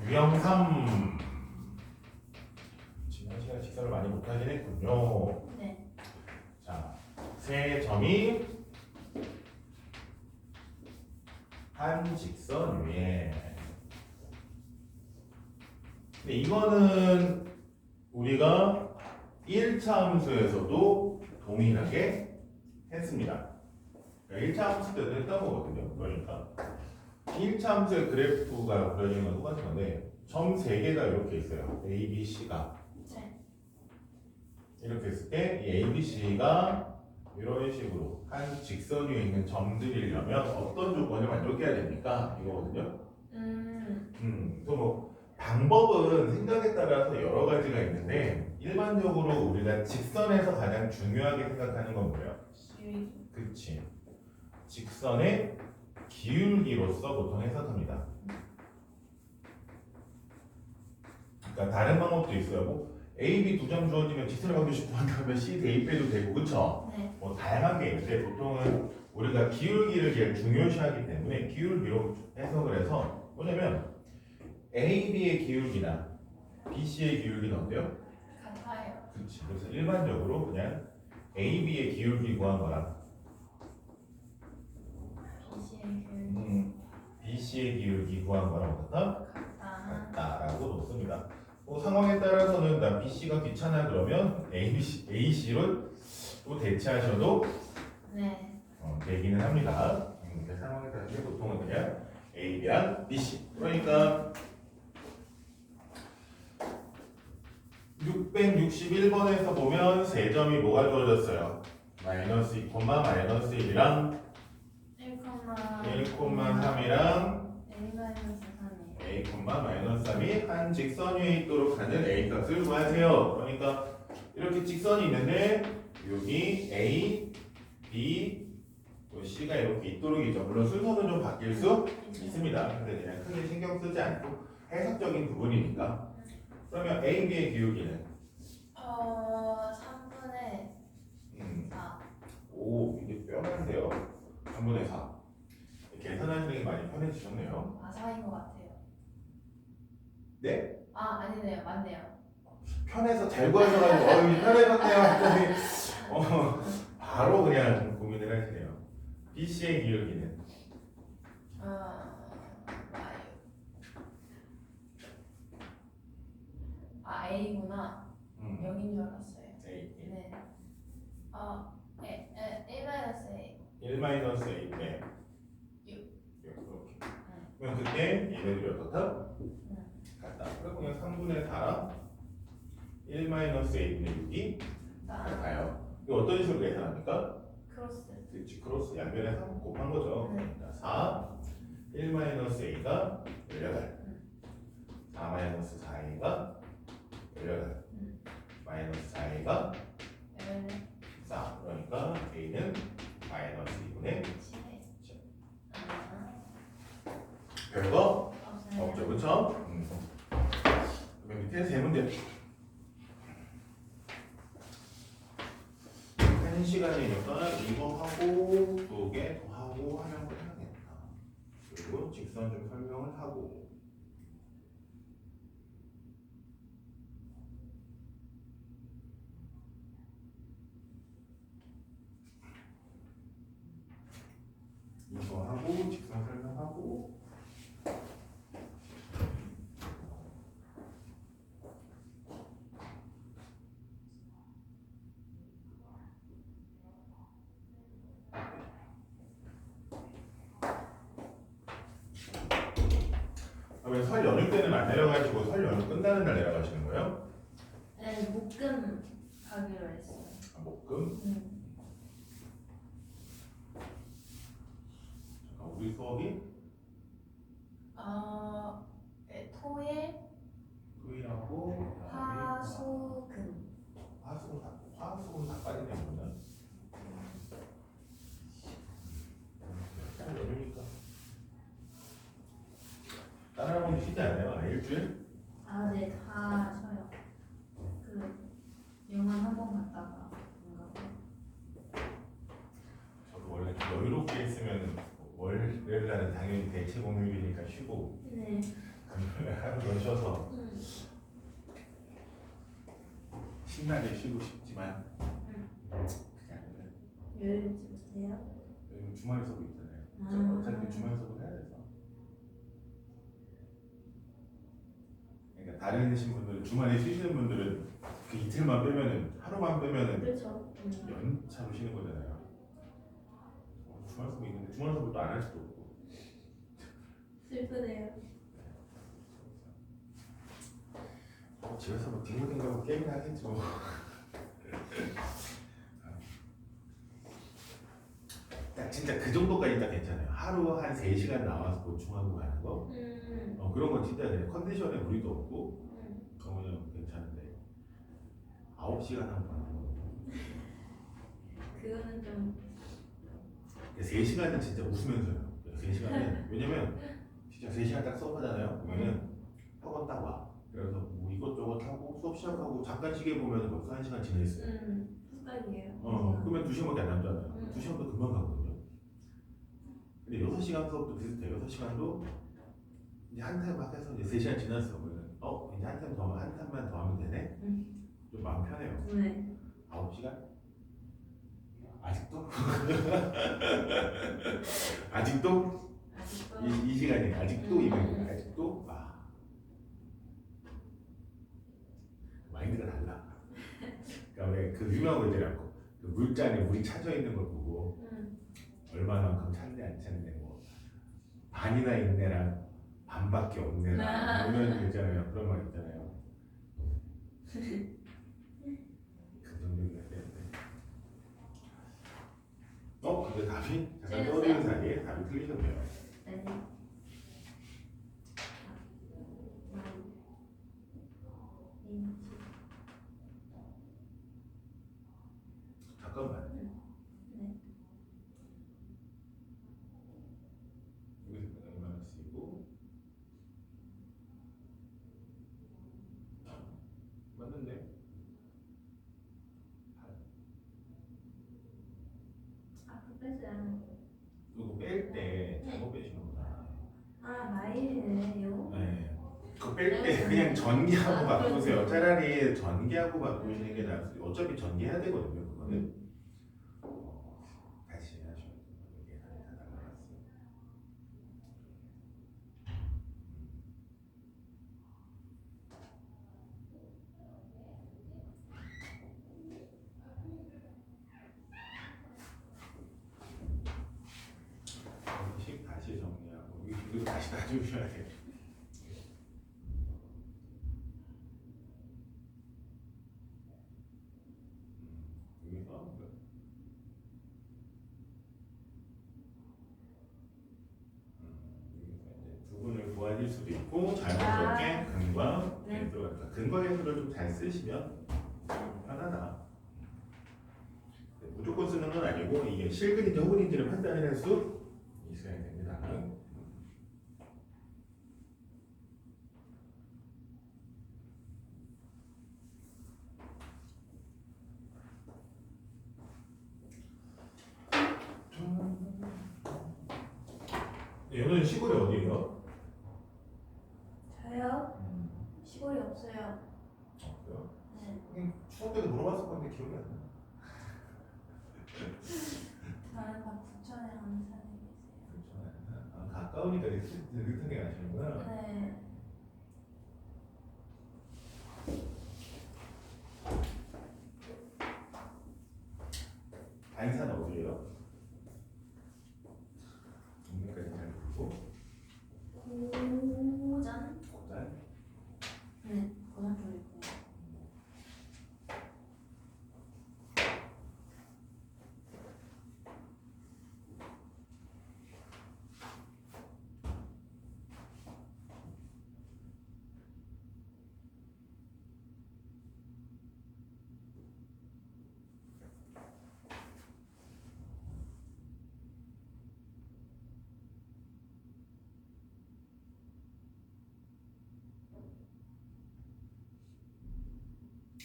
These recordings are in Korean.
유형 3. 지난 시간에 직선을 많이 못하긴 했군요. 네. 자, 세 점이 한 직선 위에. 근데 이거는 우리가 1차 함수에서도 동일하게 했습니다. 1차 함수 때도 했던 거거든요. 그러니까 1차 함수의 그래프가 그려지는 건 똑같은 건데 점 3개가 이렇게 있어요. A, B, C가 네. 이렇게 했을 때 이 A, B, C가 이런 식으로 한 직선 위에 있는 점들이려면 어떤 조건을 만족해야 됩니까? 이거거든요. 그래서 뭐 방법은 생각에 따라서 여러 가지가 있는데 일반적으로 우리가 직선에서 가장 중요하게 생각하는 건 뭐예요? 기울기. 그렇지. 직선의 기울기로서 보통 해석합니다. 그러니까 다른 방법도 있어요. 뭐 A, B 두 점 주어지면 직선을 가고 싶어 한다면 C 대입해도 되고 그쵸? 네. 뭐 다양한 게 있는데 보통은 우리가 기울기를 제일 중요시하기 때문에 기울기로 해석을 해서 뭐냐면 A, B의 기울기나 B, C의 기울기는 어때요? 같아요. 그렇지. 그래서 일반적으로 그냥 A, B의 기울기 구한 거랑 BC의 기울기. B, C의 기울기 구한 거랑 어떻다? 같다. 같다라고 놓습니다. 뭐 상황에 따라서는 나 B, C가 귀찮아 그러면 A, C로 또 대체하셔도 네. 되기는 합니다. 그 상황에 따라서 보통은 그냥 A, B랑 B, C. 그러니까 661번에서 보면 세 점이 뭐가 주어졌어요? 마이너스 2, 마이너스 1이랑 1,3이랑 A, 마이너스 3이 한 직선 위에 있도록 하는 A 값을 구하세요. 그러니까 이렇게 직선이 있는데 여기 A, B, 또 C가 이렇게 있도록 있죠. 물론 순서는 좀 바뀔 수 있습니다. 근데 그냥 크게 신경 쓰지 않고 해석적인 부분이니까. 그러면 A, B의 기울기는 3분의 4. 오, 이게 뼈만데요. 3분의 4. 계산하시는 게 많이 편해지셨네요. 사인 것 같아요. 네? 아니네요. 맞네요. 편해서 잘 구하셔가지고 편해졌네요 했더니 바로 그냥 고민을 하시네요. BC의 기울기는 A구나. 0인 줄 알았어요. A. 네. 1-A. 1-A. 네. 6. 이렇게. 그럼 그때 얘네들이 어떻다? 같다. 그리고 그냥 3분의 4랑 1-A분의 6이 같아요. 이거 어떤 식으로 계산합니까? 크로스. 그렇지. 크로스 양변에 3 곱한 거죠. 네. 그러니까 4, 1-A가 18. 4-4A가 18. 마이너스 4A가 4. 그러니까 A는 마이너스 2분의 7. 별거 없죠. 그쵸? 그럼 밑에 세 문제. 한 시간이니까 이거 하고 2개 더 하고 하려고 해야겠다. 그리고 직선 좀 설명을 하고. 이거 하고 직선 설명하고. 그러면 설 연휴 때는 안 내려가시고 설 연휴 끝나는 날 내려가시는 거예요? 네, 목금 가기로 했어요. 목금? 우리 수업이 토일, 토일하고 화수금. 화수금 다 빠지네 그러면. 연휴니까. 다른 학원이 쉬지 않아요? 일주일? 네, 다 쉬어요. 영화 한 번 갔다가 저도 원래 여유롭게 했으면 월요일 날은 당연히 대체 공휴일이니까 쉬고 네. 금요일에 하루 더 신나게 쉬고 싶지만 그게 아니라 여유롭지 못해요? 요즘 주말에 수업 있잖아요. 아. 어차피 주말 수업을 해야 돼서. 그러니까 다른 분들은 주말에 쉬시는 분들은 그 이틀만 빼면은 하루만 빼면은 그렇죠. 연차로 쉬는 거잖아요. 주말 수업 있는데 주말 수업도 안 할 수도 없고. 슬프네요. 집에서 뭐 딩글딩글 게임을 하겠죠. 딱 진짜 그 정도까지 딱 괜찮아요. 하루 한 3시간 나와서 보충하고 가는 거. 그런 건 진짜 그냥 컨디션에 무리도 없고 그냥 괜찮은데 9시간 하고 가는 거. 그거는 좀 3시간은 진짜 웃으면서요. 3시간은 왜냐면 진짜 3시간 딱 수업하잖아요. 그러면은 학원 딱 와. 그래서 뭐 이것저것 하고 수업 시작하고 잠깐 시계 보면 벌써 1시간 지나 있어요. 후딱이에요. 그러면 2시간밖에 안 남잖아요. 2시간도 금방 가거든요. 근데 6시간 수업도 비슷해요. 6시간도 이제 한 타임 막 해서 이제 3시간 지났어. 그러면 이제 한 타임만 더 하면 되네? 좀 마음 편해요. 네. 9시간? 아직도? 아직도? 아직도 이 시간이 아직도 이거예요. 아직도? 마인드가 달라. 그러니까 왜 그 유명한 거 있더라고. 그 물잔에 물이 차져 있는 걸 보고 얼마만큼 찼네 안 찼네 뭐 반이나 있네랑 반밖에 없네랑 이런 거 있잖아요. 그런 말 있잖아요. 긍정적이어야 되는데. 근데 답이 잠깐 떠오르는 사이에 답이 틀리셨네요. 네. 잠깐만. 네. 여기서 얼마나 쓰이고 맞는데? 앞으로 빼세요. 이거 뺄 때 잘못 빼시는구나. 마일이네요. 네. 그거 뺄 때 그냥 전개하고 바꾸세요. 차라리 전개하고 바꾸시는 게 나을 수도. 어차피 전개해야 되거든요. 그거는. 다시 하셔야 돼요. 이게 다 날라갔어요. 다시 정리하고 이거 다시 놔주셔야 돼요. 여기서 이제 부분을 도와줄 수도 있고 자연스럽게 근과 계수가 근과 계수를 좀 잘 쓰시면 편하다. 무조건 쓰는 건 아니고 이게 실근인지 허근인지를 판단할 수 있어야 됩니다. 얘는 시골이 어디예요? 저요? 시골이 없어요. 없어요? 네. 추억 때도 물어봤을 건데 기억이 안 나. 저는 부천에 가는 사람이 계세요. 그렇죠. 가까우니까 느긋하게 가시는구나. 네. 안산 어디예요? 동네까지 잘 모르고. 고전? 고단? 네. 고전 쪽이고요.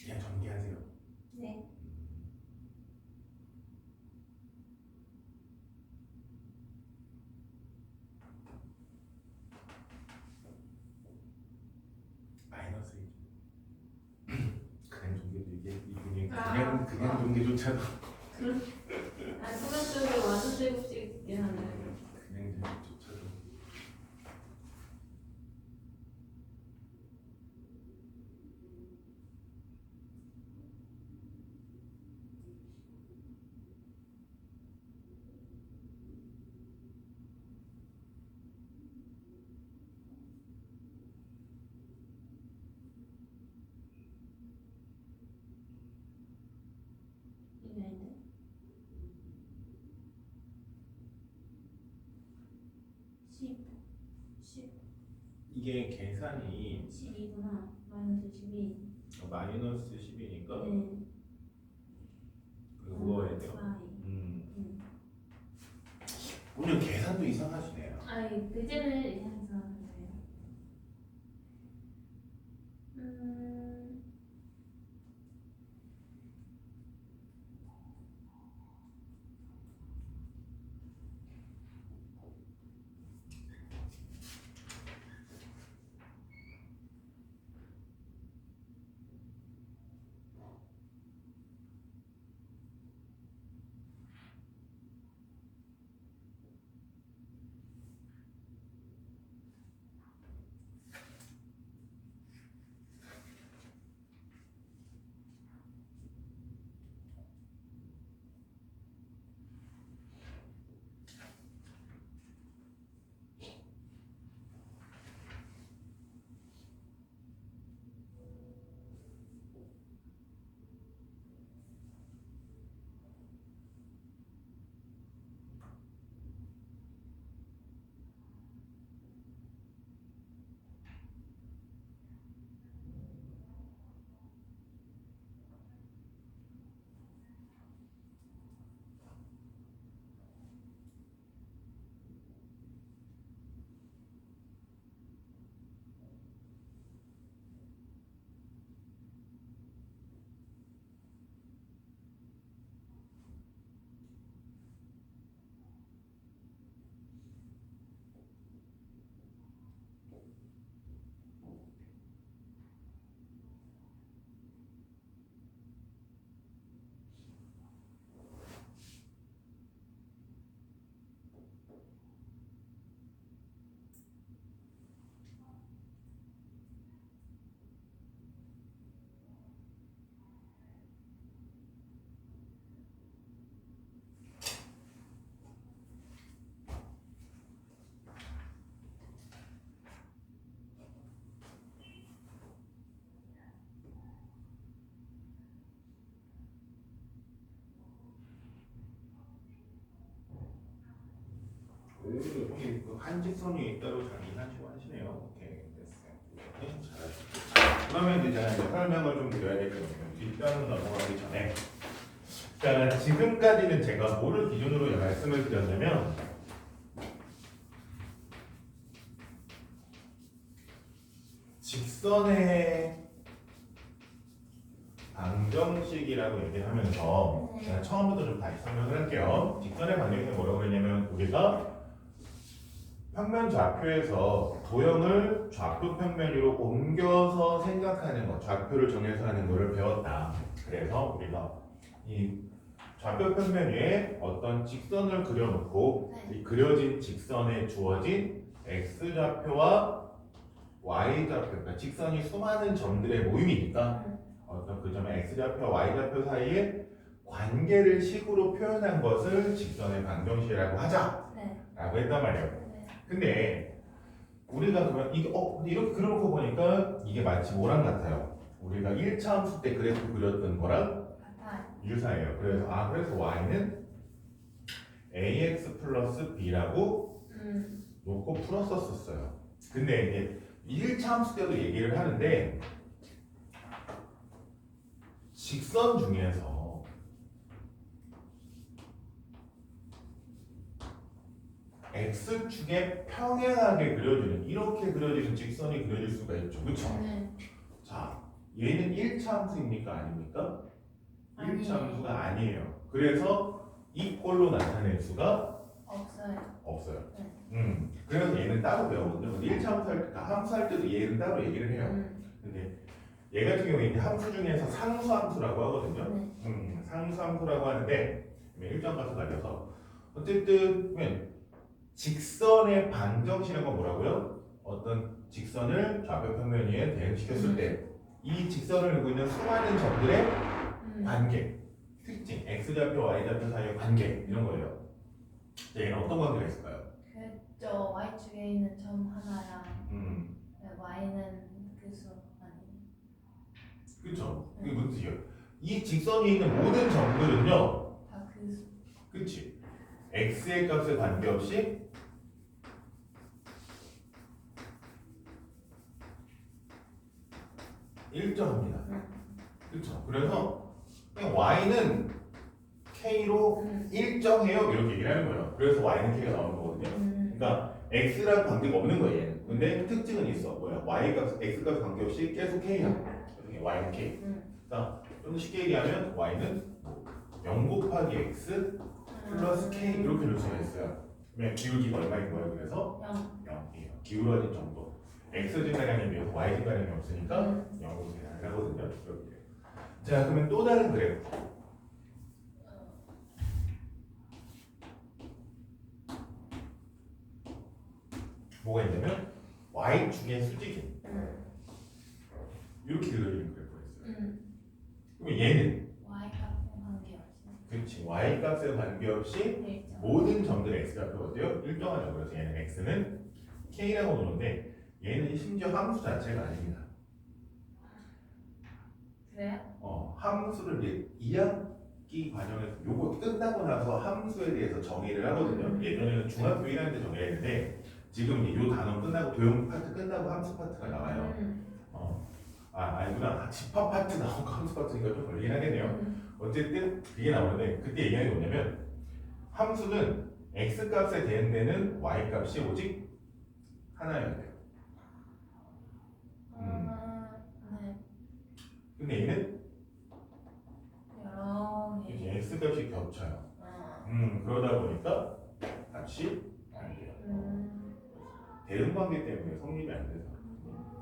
그냥 전개하세요. 네. 마이너스 1. 그냥 전개도 이게 그냥 둔 게 좋잖아. 아, 소각적으로 완전 제곱식이긴 한데. 그냥 좋잖아. 이게 아닌데. 10 이게 계산이 12구나. 마이너스 12. 마이너스 10이니까 네. 그거 해야 돼요. 오늘 계산도 이상하시네요. 아이, 그제는 이상해서 그래요. 형님 그 한직선이 따로 잘 이해하시고 하시네요. 오케이 됐어요. 네, 잘하셨어요. 그러면 이제 제가 설명을 좀 드려야 될 것 같아요. 뒷단은 넘어가기 전에 자 지금까지는 제가 뭐를 기준으로 말씀을 드렸냐면 직선의 방정식이라고 얘기하면서 제가 처음부터 좀 다시 설명을 할게요. 직선의 방정식은 뭐라고 그랬냐면 우리가 평면 좌표에서 도형을 좌표 평면 위로 옮겨서 생각하는 것, 좌표를 정해서 하는 것을 배웠다. 그래서 우리가 이 좌표 평면 위에 어떤 직선을 그려놓고 이 그려진 직선에 주어진 x좌표와 y좌표, 그러니까 직선이 수많은 점들의 모임이니까 어떤 그 점의 x좌표와 y좌표 사이에 관계를 식으로 표현한 것을 직선의 방정식이라고 하자라고 했단 말이에요. 근데 우리가 그러면 근데 이렇게 그려놓고 보니까 이게 마치 뭐랑 같아요? 우리가 1차 함수 때 그래프 그렸던 거랑 유사해요. 그래서 그래서 y는 ax 플러스 b라고 놓고 풀었었어요. 근데 이제 1차 함수 때도 얘기를 하는데 직선 중에서 x축에 평행하게 그려지는 이렇게 그려지는 직선이 그려질 수가 있죠. 그렇죠? 자, 얘는 1차 함수입니까? 아닙니까? 1차 함수가 아니에요. 그래서 이 꼴로 나타낼 수가 없어요. 그래서 얘는 따로 배우거든요. 근데 1차 함수할 때도 얘는 따로 얘기를 해요. 근데 얘 같은 경우에 이제 함수 중에서 상수함수라고 하거든요. 네. 상수함수라고 하는데 일정값을 가져서 어쨌든 직선의 방정식이라는 건 뭐라고요? 어떤 직선을 좌표 평면 위에 대응시켰을 때 이 직선을 두고 있는 수많은 점들의 관계, 특징, x좌표, y좌표 사이의 관계 이런 거예요. 자, 얘는 어떤 관계가 있을까요? 그저 y축에 있는 점 하나랑 y는 그수 아니에요? 그렇죠. 그게 무슨 뜻이에요? 이 직선이 있는 모든 점들은요. 다 그수. 그치? x의 값에 관계없이 일정합니다. 그렇죠? 그래서 그냥 y는 k로 일정해요 이렇게 얘기를 하는 거예요. 그래서 y는 k가 나오는 거거든요. 그러니까 x랑 관계가 없는 거예요. 얘는. 근데 특징은 있어. 뭐야? y 값, x 값 관계없이 계속 k야. y는 k. 그러니까 좀 더 쉽게 얘기하면 y는 0 곱하기 x 플러스 k 이렇게 넣을 수가 있어요. 그러면 기울기가 얼마인 거예요? 그래서 0이에요. 기울어진 정도. x 증가량에 비해서 y 증가량이 없으니까 0으로 계산을 하거든요. 이렇게. 자, 그러면 또 다른 그래프. 뭐가 있냐면 y축의 수직인 이렇게 그려지는 그래프가 있어요. 그러면 얘는 y 값과 관계없이. 그렇지. y 값에 관계없이 일정. 모든 점들의 x값이 어때요? 일정하죠. 그래서 얘는 x는 k라고 노는데 얘는 심지어 함수 자체가 아닙니다. 그래요? 함수를 이제 2학기 과정에서 요거 끝나고 나서 함수에 대해서 정의를 하거든요. 예전에는 중학교 1학년 때 정의했는데 지금 이제 요 단원 끝나고 도형 파트 끝나고 함수 파트가 나와요. 아니구나. 집합 파트 나오고 함수 파트니까 좀 걸리긴 하겠네요. 어쨌든 그게 나오는데 그때 얘기하는 게 뭐냐면 함수는 x 값에 대응되는 y 값이 오직 하나여야 돼요. 네. 근데 얘는 여러 개. 이제 x 값이 겹쳐요. 그러다 보니까 값이 안 돼요. 대응 관계 때문에 성립이 안 돼서.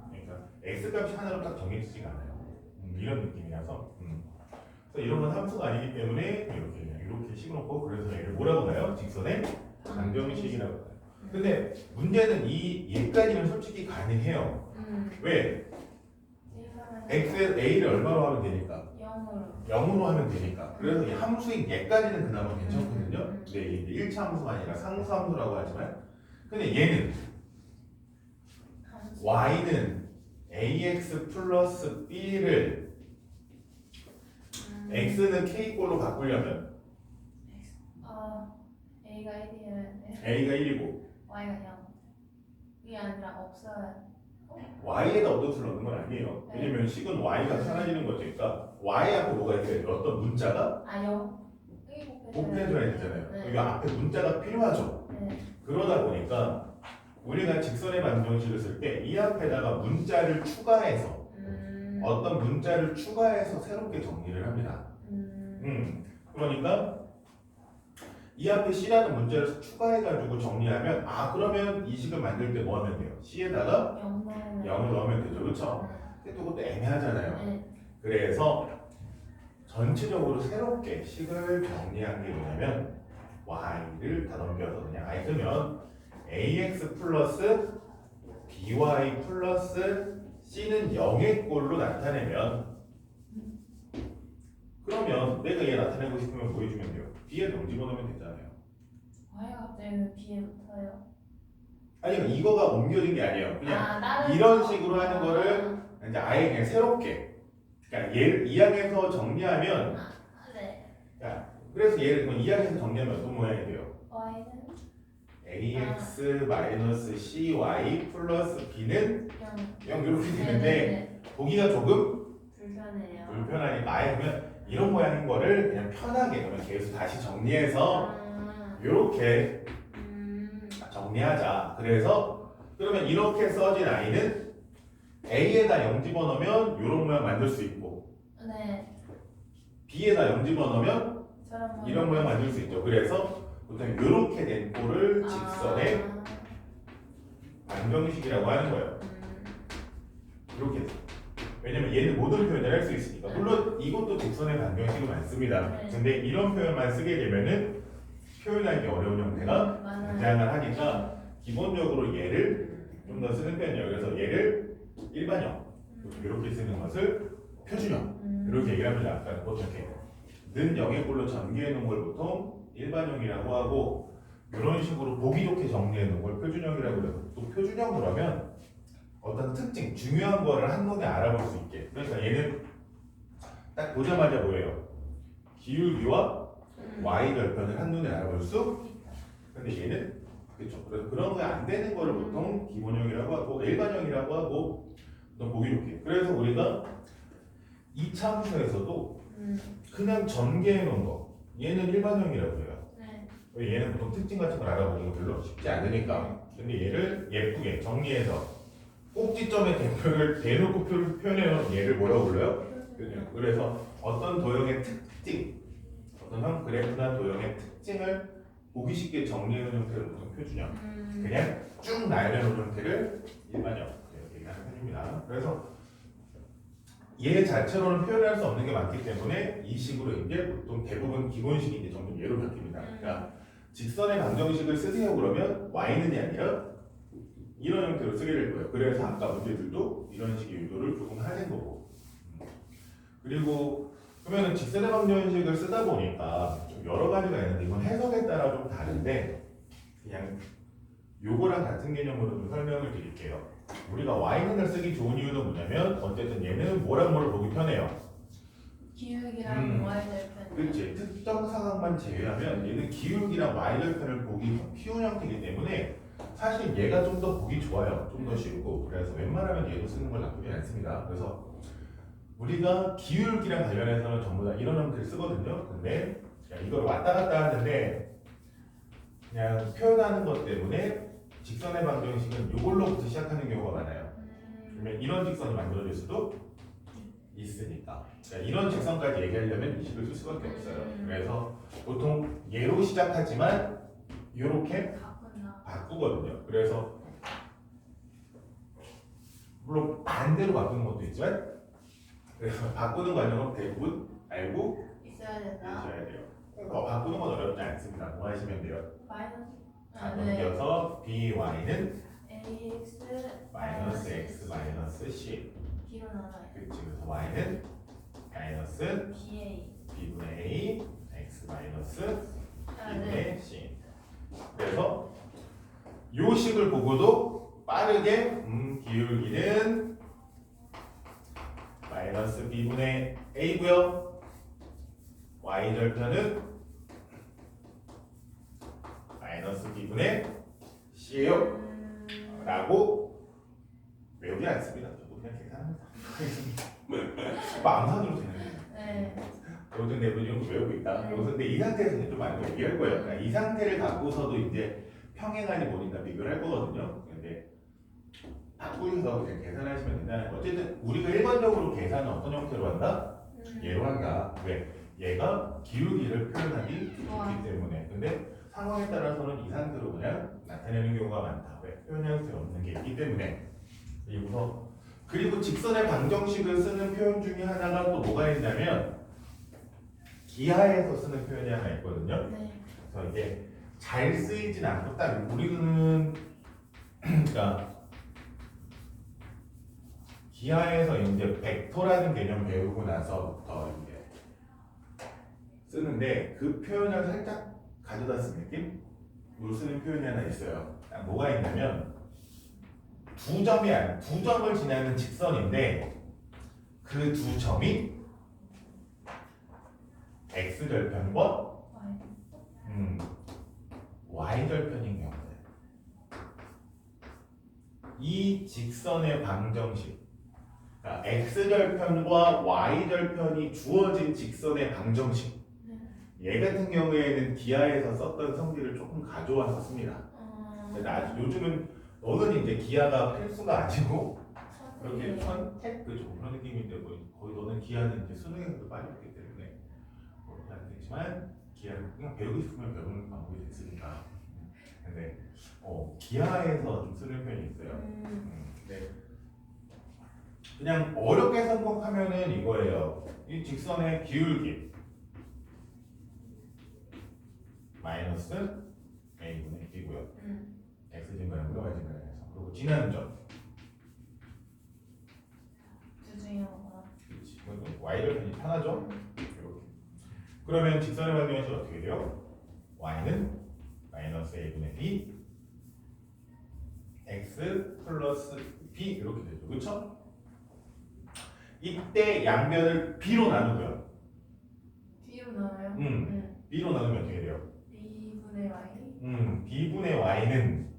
그러니까 x 값이 하나로 딱 정해지지가 않아요. 이런 느낌이라서. 그래서 이런 건 함수가 아니기 때문에 이렇게 식어놓고 그래서 얘를 뭐라고 봐요? 직선의 방정식이라고 봐요. 근데 문제는 이 얘까지는 솔직히 가능해요. 왜? x에 a를 얼마로 하면 되니까? 0으로 하면 되니까. 그래서 이 함수인 얘까지는 그나마 괜찮거든요. 근데 이게 1차 함수가 아니라 상수 함수라고 하지만 근데 얘는 y는 ax 플러스 b를 x는 k꼴로 바꾸려면 a가 1이면 a가 1이고 y가 0. 이게 아니라 없어요. y에다 어떤 넣는 건 아니에요. 왜냐면 식은 y가 사라지는 거지. 그러니까 y 앞에 뭐가 있어요? 어떤 문자가 0. 곱해줘야 되잖아요. 여기 앞에 문자가 필요하죠. 그러다 보니까 우리가 직선의 방정식을 쓸 때 이 앞에다가 문자를 추가해서 어떤 문자를 추가해서 새롭게 정리를 합니다. 그러니까 이 앞에 C라는 문자를 추가해가지고 정리하면 그러면 이 식을 만들 때 뭐 하면 돼요? C에다가 0을 넣으면 되죠. 그렇죠? 근데 또 그것도 애매하잖아요. 그래서 전체적으로 새롭게 식을 정리한 게 뭐냐면 y를 다 넘겨서 그냥 아예 쓰면 ax 플러스 by 플러스 c는 0의 꼴로 나타내면 그러면 내가 얘 나타내고 싶으면 뭐 해주면 돼요? b에 0 집어넣으면 되잖아요. y가 갑자기 왜 b에 붙어요? 아니 이거가 옮겨진 게 아니에요. 그냥 다른 이런 식으로 하는 거를 이제 아예 그냥 새롭게 그러니까 얘를 2항에서 정리하면 네. 그래서 얘를 2항에서 정리하면 어떤 모양이 돼요? y는 ax 마이너스 cy 플러스 b는 0 이렇게 되는데 네네네. 보기가 조금 불편해요. 불편하니까 아예 그러면 이런 모양인 거를 그냥 편하게 그러면 계속 다시 정리해서 이렇게 정리하자. 그래서 그러면 이렇게 써진 i는 a에다 0 집어넣으면 이런 모양 만들 수 있고 네. b에다 0 집어넣으면 이런 모양 만들 수 있죠. 그래서 보통 이렇게 된 꼴을 직선의 방정식이라고 하는 거예요. 이렇게 왜냐면 얘는 모든 표현을 할 수 있으니까. 물론 이것도 직선의 방정식을 많습니다. 네. 근데 이런 표현만 쓰게 되면은 표현하기 어려운 형태가 등장을 하니까 기본적으로 얘를 좀 더 쓰는 편이에요. 그래서 얘를 일반형 이렇게 쓰는 것을 표준형 이렇게 얘기를 합니다. 아까 어떻게 는 0의 꼴로 전개해 놓은 걸 보통 일반형이라고 하고 이런 식으로 보기 좋게 정리해 놓은 걸 표준형이라고 해요. 또 표준형 그러면 어떤 특징, 중요한 거를 한눈에 알아볼 수 있게. 그러니까 얘는 딱 보자마자 뭐예요? 기울기와 y 절편을 한눈에 알아볼 수. 근데 얘는 그렇죠. 그래서 그런 게 안 되는 거를 보통 기본형이라고 하고 일반형이라고 하고 또 보기 좋게. 그래서 우리가 이 참수에서도 그냥 전개해 놓은 거 얘는 일반형이라고 해요. 왜 얘는 보통 특징 같은 걸 알아보는 거 별로 쉽지 않으니까. 근데 얘를 예쁘게 정리해서 꼭지점에 대표를 대놓고 표현해놓은 얘를 뭐라고 불러요? 그래서 어떤 도형의 특징, 어떤 형 그래프나 도형의 특징을 보기 쉽게 정리해놓은 형태를 보통 표준형. 그냥 쭉 날려놓은 형태를 일반형 이렇게 얘기하는 편입니다. 그래서 얘 자체로는 표현할 수 없는 게 많기 때문에 이 식으로 이제 보통 대부분 기본식이 이제 점점 얘로 바뀝니다. 그러니까 직선의 방정식을 쓰세요 그러면 y는이 아니라 이런 형태로 쓰게 될 거예요. 그래서 아까 문제들도 이런 식의 유도를 조금 하는 거고. 그리고 그러면은 직선의 방정식을 쓰다 보니까 좀 여러 가지가 있는데 이건 해석에 따라 좀 다른데 그냥 요거랑 같은 개념으로 좀 설명을 드릴게요. 우리가 y는을 쓰기 좋은 이유는 뭐냐면 어쨌든 얘는 뭐랑 뭐를 보기 편해요. 기울기랑 y절편. 그렇지. 특정 상황만 제외하면 얘는 기울기랑 y절편을 보기 쉬운 형태이기 때문에 사실 얘가 좀 더 보기 좋아요. 좀 더 쉽고. 그래서 웬만하면 얘도 쓰는 걸 나쁘지 않습니다. 그래서 우리가 기울기랑 관련해서는 전부 다 이런 형태를 쓰거든요. 근데 이걸 왔다 갔다 하는데 그냥 표현하는 것 때문에 직선의 방정식은 이걸로부터 시작하는 경우가 많아요. 그러면 이런 직선이 만들어질 수도 있으니까. 그러니까 이런 직선까지 얘기하려면 이 식을 쓸 수밖에 없어요. 그래서 보통 얘로 시작하지만 이렇게 바꾸거든요. 그래서 물론 반대로 바꾸는 것도 있지만 그래서 바꾸는 과정은 대부분 알고 있어야 된다. 있어야 돼요. 바꾸는 건 어렵지 않습니다. 뭐 하시면 돼요? 마이너스. 자, 넘겨서 by는 ax 마이너스 x 마이너스 c. b로 나눠요. 그렇지. 그래서 y는 마이너스 ba. b분의 a x 마이너스 아, b분의 네. c. 그래서 요 식을 보고도 빠르게 기울기는 마이너스 b분의 a고요. y절편은 마이너스 b분의 c예요. 라고 외우지 않습니다. 저도 그냥 계산합니다. 마음산으로 되는 거예요. 네. 모든 내분 이런 거 외우고 있다. 근데 이 상태에서는 좀 많이 얘기할 거예요. 그러니까 이 상태를 갖고서도 이제 평행하니 뭐니까 비교를 할 거거든요. 근데 바꾸셔서 그냥 계산하시면 된다는 거. 어쨌든 우리가 일반적으로 계산은 어떤 형태로 한다? 얘로 한다. 왜? 얘가 기울기를 표현하기 좋기 때문에. 근데 상황에 따라서는 이 상태로 그냥 나타내는 경우가 많다. 왜? 표현할 수 없는 게 있기 때문에. 그리고 직선의 방정식을 쓰는 표현 중에 하나가 또 뭐가 있냐면 기하에서 쓰는 표현이 하나 있거든요. 네. 그래서 이게 잘 쓰이진 않고 딱 우리는 그러니까 기하에서 이제 벡터라는 개념 배우고 나서부터 이제 쓰는데 그 표현을 살짝 가져다 쓴 느낌으로 쓰는 표현이 하나 있어요. 뭐가 있냐면 두 점을 지나는 직선인데 그 두 점이 x절편과 y절편인 경우에 이 직선의 방정식 그러니까 x절편과 y절편이 주어진 직선의 방정식 얘 같은 경우에는 기하에서 썼던 성질을 조금 가져와서 씁니다. 근데 요즘은 너는 이제 기하가 필수가 아니고 이렇게 선택 그죠 그런 느낌인데 뭐 거의 너는 기하는 이제 수능에서도 빠졌기 때문에 그렇게 안 되지만 기하를 그냥 배우고 싶으면 배우는 방법이 있으니까. 근데 기하에서 좀 쓰는 편이 있어요. 네. 그냥 어렵게 생각하면은 이거예요. 이 직선의 기울기 마이너스 a분의 b고요. x 증가량보다 y 증가량에서 그리고 지나는 점. 둘 중에 하나구나. 그렇지. y를 편이 편하죠? 이렇게. 그러면 직선의 방정식은 어떻게 돼요? y는 마이너스 a분의 b x 플러스 b 이렇게 되죠. 그렇죠? 이때 양변을 b로 나누고요. B로 나와요? b로 나누면 어떻게 돼요? B분의 Y b분의 y는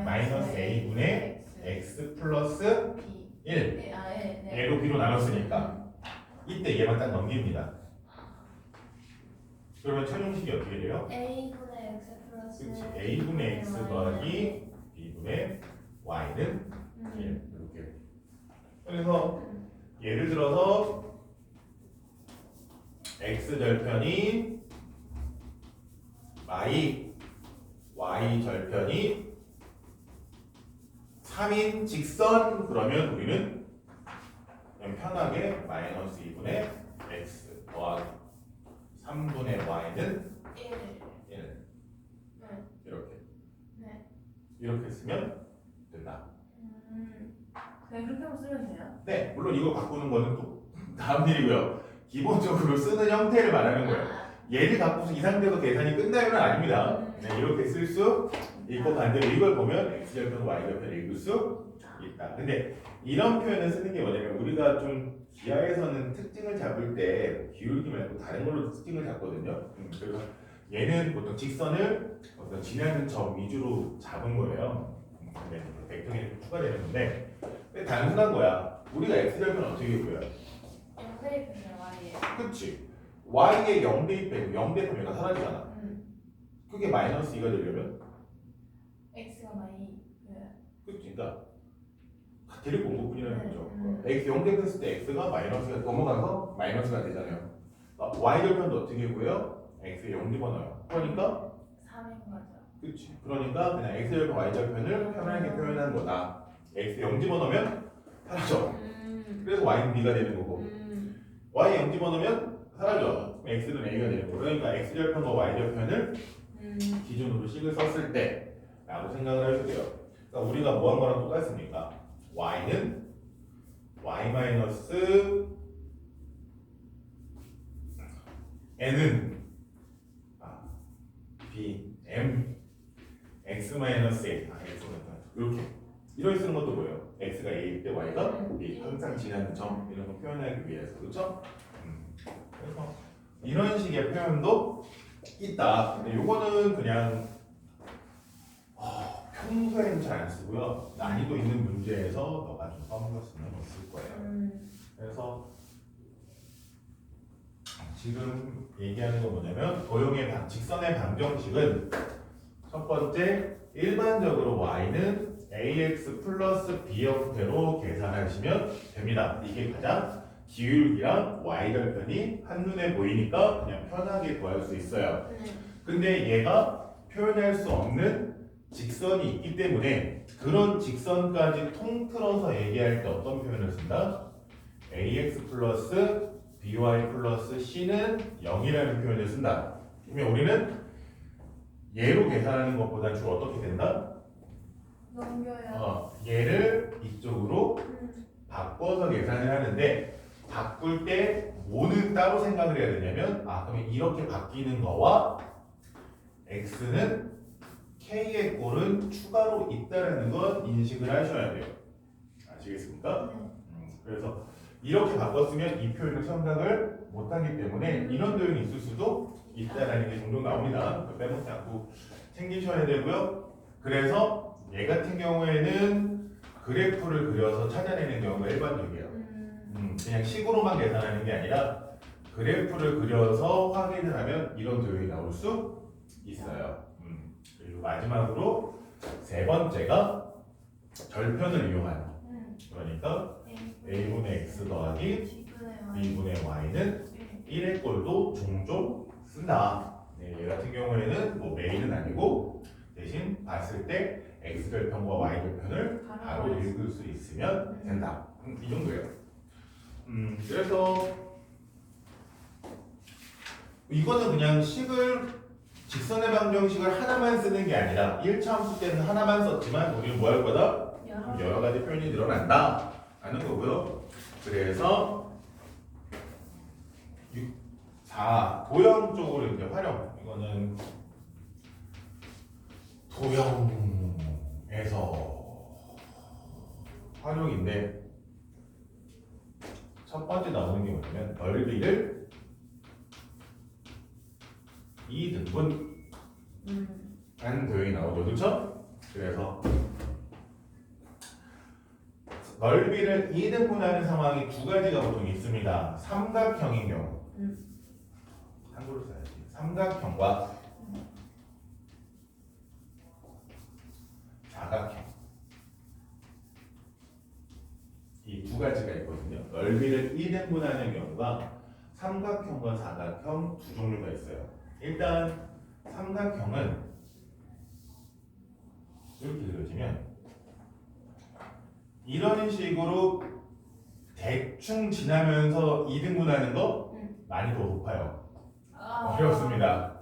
마이너스 a분의 x 플러스 B 1 네, 아, 네. 얘로 b로 나눴으니까 이때 얘만 딱 넘깁니다. 그러면 최종식이 어떻게 돼요? A분의 X 플러스 그렇지. a분의 x 더하기 b분의 y는 1 이렇게. 그래서 예를 들어서 x 절편이 y 절편이 3인 직선 그러면 우리는 그냥 편하게 마이너스 2분의 x 더하기 3분의 y는 1 1 이렇게 네. 이렇게 쓰면 된다. 그냥 그렇게만 쓰면 돼요? 네, 물론 이거 바꾸는 거는 또 다음 일이고요. 기본적으로 쓰는 형태를 말하는 거예요. 얘를 갖고서 이 상태에서 계산이 끝나요는 아닙니다. 네, 이렇게 쓸 수 있고 반대로 이걸 보면 x절편, y절편을 읽을 수 있다. 근데 이런 표현을 쓰는 게 뭐냐면 우리가 좀 기하에서는 특징을 잡을 때 기울기 말고 다른 걸로 특징을 잡거든요. 그래서 얘는 보통 직선을 어떤 지나는 점 위주로 잡은 거예요. 근데 벡터에 좀 추가되는 건데 단순한 거야. 우리가 x절편 어떻게 구해요? 0대입해서 Y에 그치? y에 0 대입해 0 대입하면 얘가 사라지잖아. 그게 마이너스 2가 되려면 X가 Y 그치? 그러니까 데리고 온 것뿐이라는 네. 거죠. x 0 대입했을 때 x가 마이너스가 넘어가서 마이너스가 되잖아요. y절편도 어떻게 구해요? x에 0 집어넣어요. 그러니까 3인 거죠. 그치? 그러니까 그냥 x절편 y절편을 편하게 표현한 거다. x에 0 집어넣으면 사라져. 그래서 y는 b가 되는 거고 y 0 집어넣으면 사라져. x는 a가 되는 거. 그러니까 x절편과 y절편을 기준으로 식을 썼을 때 라고 생각을 해도 돼요. 그러니까 우리가 뭐 한 거랑 똑같습니까? y는 y 마이너스 n은 b m x 마이너스 a 이렇게 이렇게 쓰는 것도 뭐예요? x가 a일 때 y가 b 항상 지나는 점 이런 거 표현하기 위해서 그렇죠? 그래서 이런 식의 표현도 있다. 근데 요거는 그냥 평소에는 잘 안 쓰고요. 난이도 있는 문제에서 너가 좀 써먹었으면 쓸 거예요. 그래서 지금 얘기하는 건 뭐냐면 도형의 직선의 방정식은 첫 번째 일반적으로 y는 ax 플러스 b 형태로 계산하시면 됩니다. 이게 가장 기울기랑 y절편이 한눈에 보이니까 그냥 편하게 구할 수 있어요. 근데 얘가 표현할 수 없는 직선이 있기 때문에 그런 직선까지 통틀어서 얘기할 때 어떤 표현을 쓴다? ax 플러스 by 플러스 c는 0이라는 표현을 쓴다. 그러면 우리는 얘로 계산하는 것보다 주로 어떻게 된다? 넘겨요. 얘를 이쪽으로 바꿔서 계산을 하는데 바꿀 때 뭐는 따로 생각을 해야 되냐면 그러면 이렇게 바뀌는 거와 x는 k의 꼴은 추가로 있다는 건 인식을 하셔야 돼요. 아시겠습니까? 그래서 이렇게 바꿨으면 이 표현을 생각을 못하기 때문에 이런 도형이 있을 수도 있다는 게 종종 나옵니다. 빼먹지 않고 챙기셔야 되고요. 그래서 얘 같은 경우에는 그래프를 그려서 찾아내는 경우가 일반적이에요. 그냥 식으로만 계산하는 게 아니라 그래프를 그려서 확인을 하면 이런 도형이 나올 수 있어요. 그리고 마지막으로 세 번째가 절편을 이용하는 그러니까 a분의 x 더하기 b분의 y는 1의 꼴도 종종 쓴다. 네, 얘 같은 경우에는 뭐 매일은 아니고 대신 봤을 때 x절편과 y절편을 바로 읽을 읽을 수 있으면 된다. 이 정도예요. 그래서 이거는 그냥 식을 직선의 방정식을 하나만 쓰는 게 아니라 1차 함수 때는 하나만 썼지만 우리는 뭐 할 거다? 여러 가지 표현이 늘어난다 하는 거고요. 그래서 4 도형 쪽으로 이제 활용. 이거는 도형에서 활용인데 첫 번째 나오는 게 뭐냐면 넓이를 2등분 하는 도형이 나오죠. 그렇죠? 그래서 넓이를 2등분하는 상황이 두 가지가 보통 있습니다. 삼각형인 경우 한글로 써야지. 삼각형과 사각형 이 두 가지가 있거든요. 넓이를 2등분하는 경우가 삼각형과 사각형 두 종류가 있어요. 일단 삼각형은 이렇게 그려지면 이런 식으로 대충 지나면서 2등분하는 거 난이도 높아요. 어렵습니다.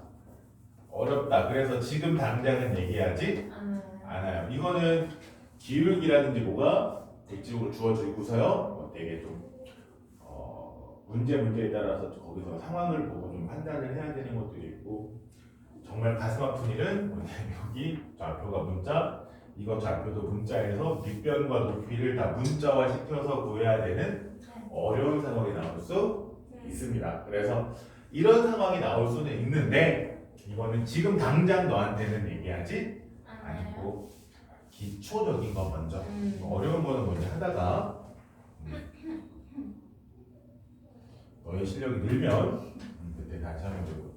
어렵다. 그래서 지금 당장은 얘기하지 않아요. 이거는 기울기라든지 뭐가 대칭으로 주어지고서요. 뭐 되게 좀 문제에 따라서 거기서 상황을 보고 좀 판단을 해야 되는 것도 있고 정말 가슴 아픈 일은 뭐냐면 여기 좌표가 문자 이거 좌표도 문자에서 밑변과 높이를 다 문자화 시켜서 구해야 되는 어려운 상황이 나올 수 있습니다. 그래서 이런 상황이 나올 수는 있는데 이거는 지금 당장 너한테는 얘기하지 않고 기초적인 거 먼저 어려운 거는 먼저 하다가 너의 실력이 늘면 그때 다시 하면 되고.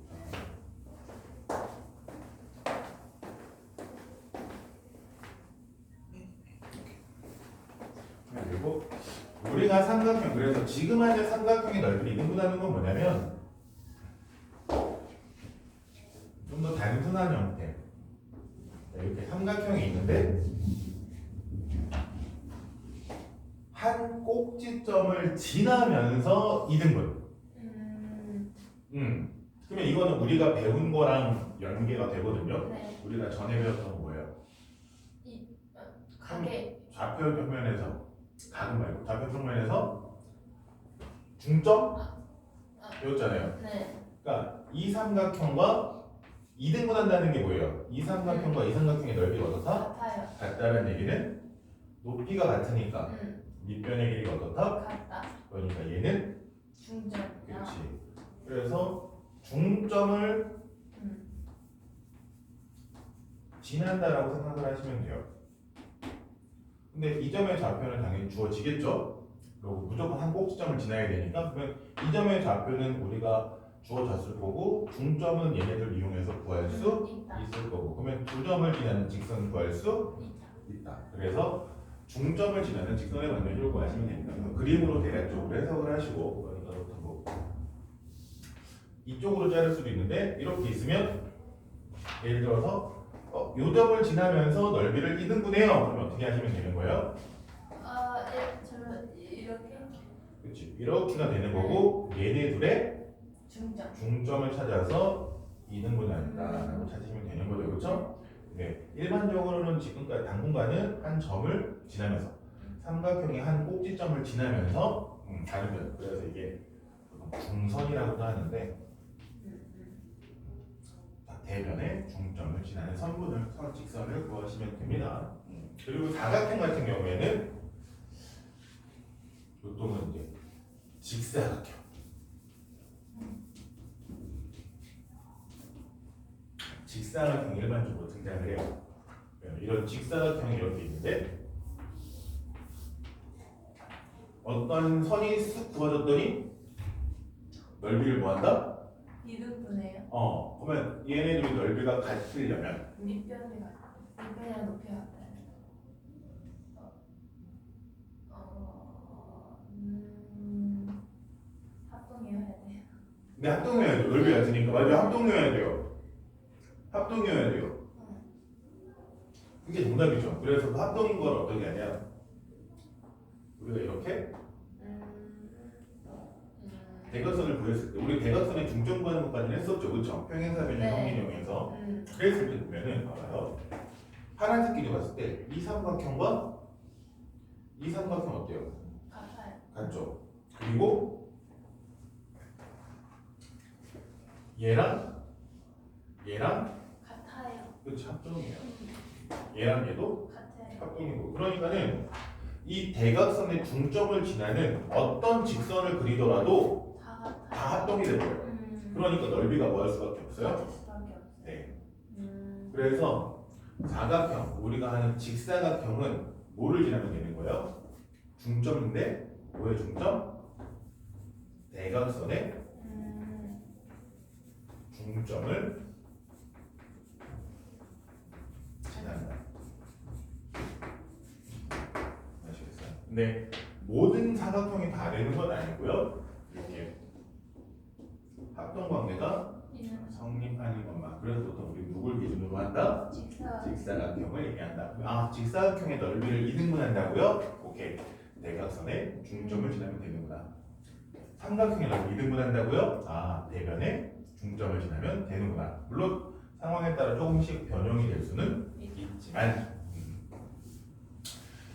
그리고 우리가 삼각형 그래서 지금 하는 삼각형의 넓이를 2등분하는 건 뭐냐면 좀 더 단순한 형태. 이렇게 삼각형이 있는데 한 꼭지점을 지나면서 2등분. 그러면 이거는 우리가 배운 거랑 연계가 되거든요. 네. 우리가 전에 배웠던 거 뭐예요? 가게. 좌표 평면에서 가금 말고 좌표 평면에서 중점 배웠잖아요. 네. 그러니까 이 삼각형과 2등분 한다는 게 뭐예요? 이 삼각형과 이 삼각형의 넓이가 어떻다? 같아요. 같다는 얘기는 높이가 같으니까 밑변의 길이가 어떻다? 같다. 그러니까 얘는 중점. 그렇지. 그래서 중점을 지난다라고 생각을 하시면 돼요. 근데 이 점의 좌표는 당연히 주어지겠죠? 그리고 무조건 한 꼭지점을 지나야 되니까 그러면 이 점의 좌표는 우리가 주어졌을 거고 중점은 얘네들 이용해서 구할 수 있을 거고 그러면 두 점을 지나는 직선을 구할 수 있다. 그래서 중점을 지나는 직선의 방정식을 구하시면 됩니다. 그림으로 대략적으로 해석을 하시고 그러니까 뭐 이쪽으로 자를 수도 있는데 이렇게 있으면 예를 들어서 요 점을 지나면서 넓이를 2등분해요. 그러면 어떻게 하시면 되는 거예요? 저는 이렇게. 그렇지. 이렇게가 되는 거고 얘네 둘의 중점. 을 찾아서 2등분한다라고 찾으시면 되는 거죠. 그렇죠? 네. 일반적으로는 지금까지 당분간은 한 점을 지나면서 삼각형의 한 꼭지점을 지나면서 가는 거예요. 그래서 이게 중선이라고도 하는데 대변의 중점을 지나는 선분을 직선을 구하시면 됩니다. 그리고 사각형 같은 경우에는 보통은 이제 직사각형. 직사각형이 일반적으로 등장을 해요. 이런 직사각형이 이렇게 있는데 어떤 선이 쑥 그어졌더니 넓이를 뭐한다? 2등분해요. 그러면 얘네들이 넓이가 같으려면 밑변이랑 높이가 같아요. 합동이어야 돼요. 근데 합동이어야 돼요. 넓이 같으니까 맞아요. 합동이어야 돼요. 합동이어야 돼요. 그게 정답이죠. 그래서 그 합동인 걸 어떻게 하냐? 우리가 이렇게 음. 대각선을 구했을 때 우리 대각선의 중점 구하는 것까지는 했었죠, 그렇죠? 평행사 변형 네. 형인형에서 그랬을 때 보면은 봐봐요. 파란색끼리 봤을 때 이 삼각형과 이 삼각형 어때요? 같아요. 같죠? 그리고 얘랑 같아요. 그렇죠, 합동이에요. 얘랑 얘도 같아요. 합동이고 그러니까는 이 대각선의 중점을 지나는 어떤 직선을 그리더라도 다 같아요. 다 합동이 되고요. 그러니까 넓이가 뭐 할 수밖에 없어요? 같을 수밖에 없어요. 네. 그래서 사각형, 우리가 하는 직사각형은 뭐를 지나면 되는 거예요? 중점인데 뭐의 중점? 대각선의 중점을 지난다. 아시겠어요? 근데 모든 사각형이 다 되는 건 아니고요. 이렇게 합동 관계가 성립하는 것만. 그래서 보통 우리 누굴 기준으로 한다? 직사각형을 얘기한다. 아, 직사각형의 넓이를 2등분 한다고요? 오케이. 대각선의 중점을 지나면 되는구나. 삼각형의 넓이 2등분 한다고요? 아, 대변의 중점을 지나면 되는구나. 물론 상황에 따라 조금씩 변형이 될 수는 있지만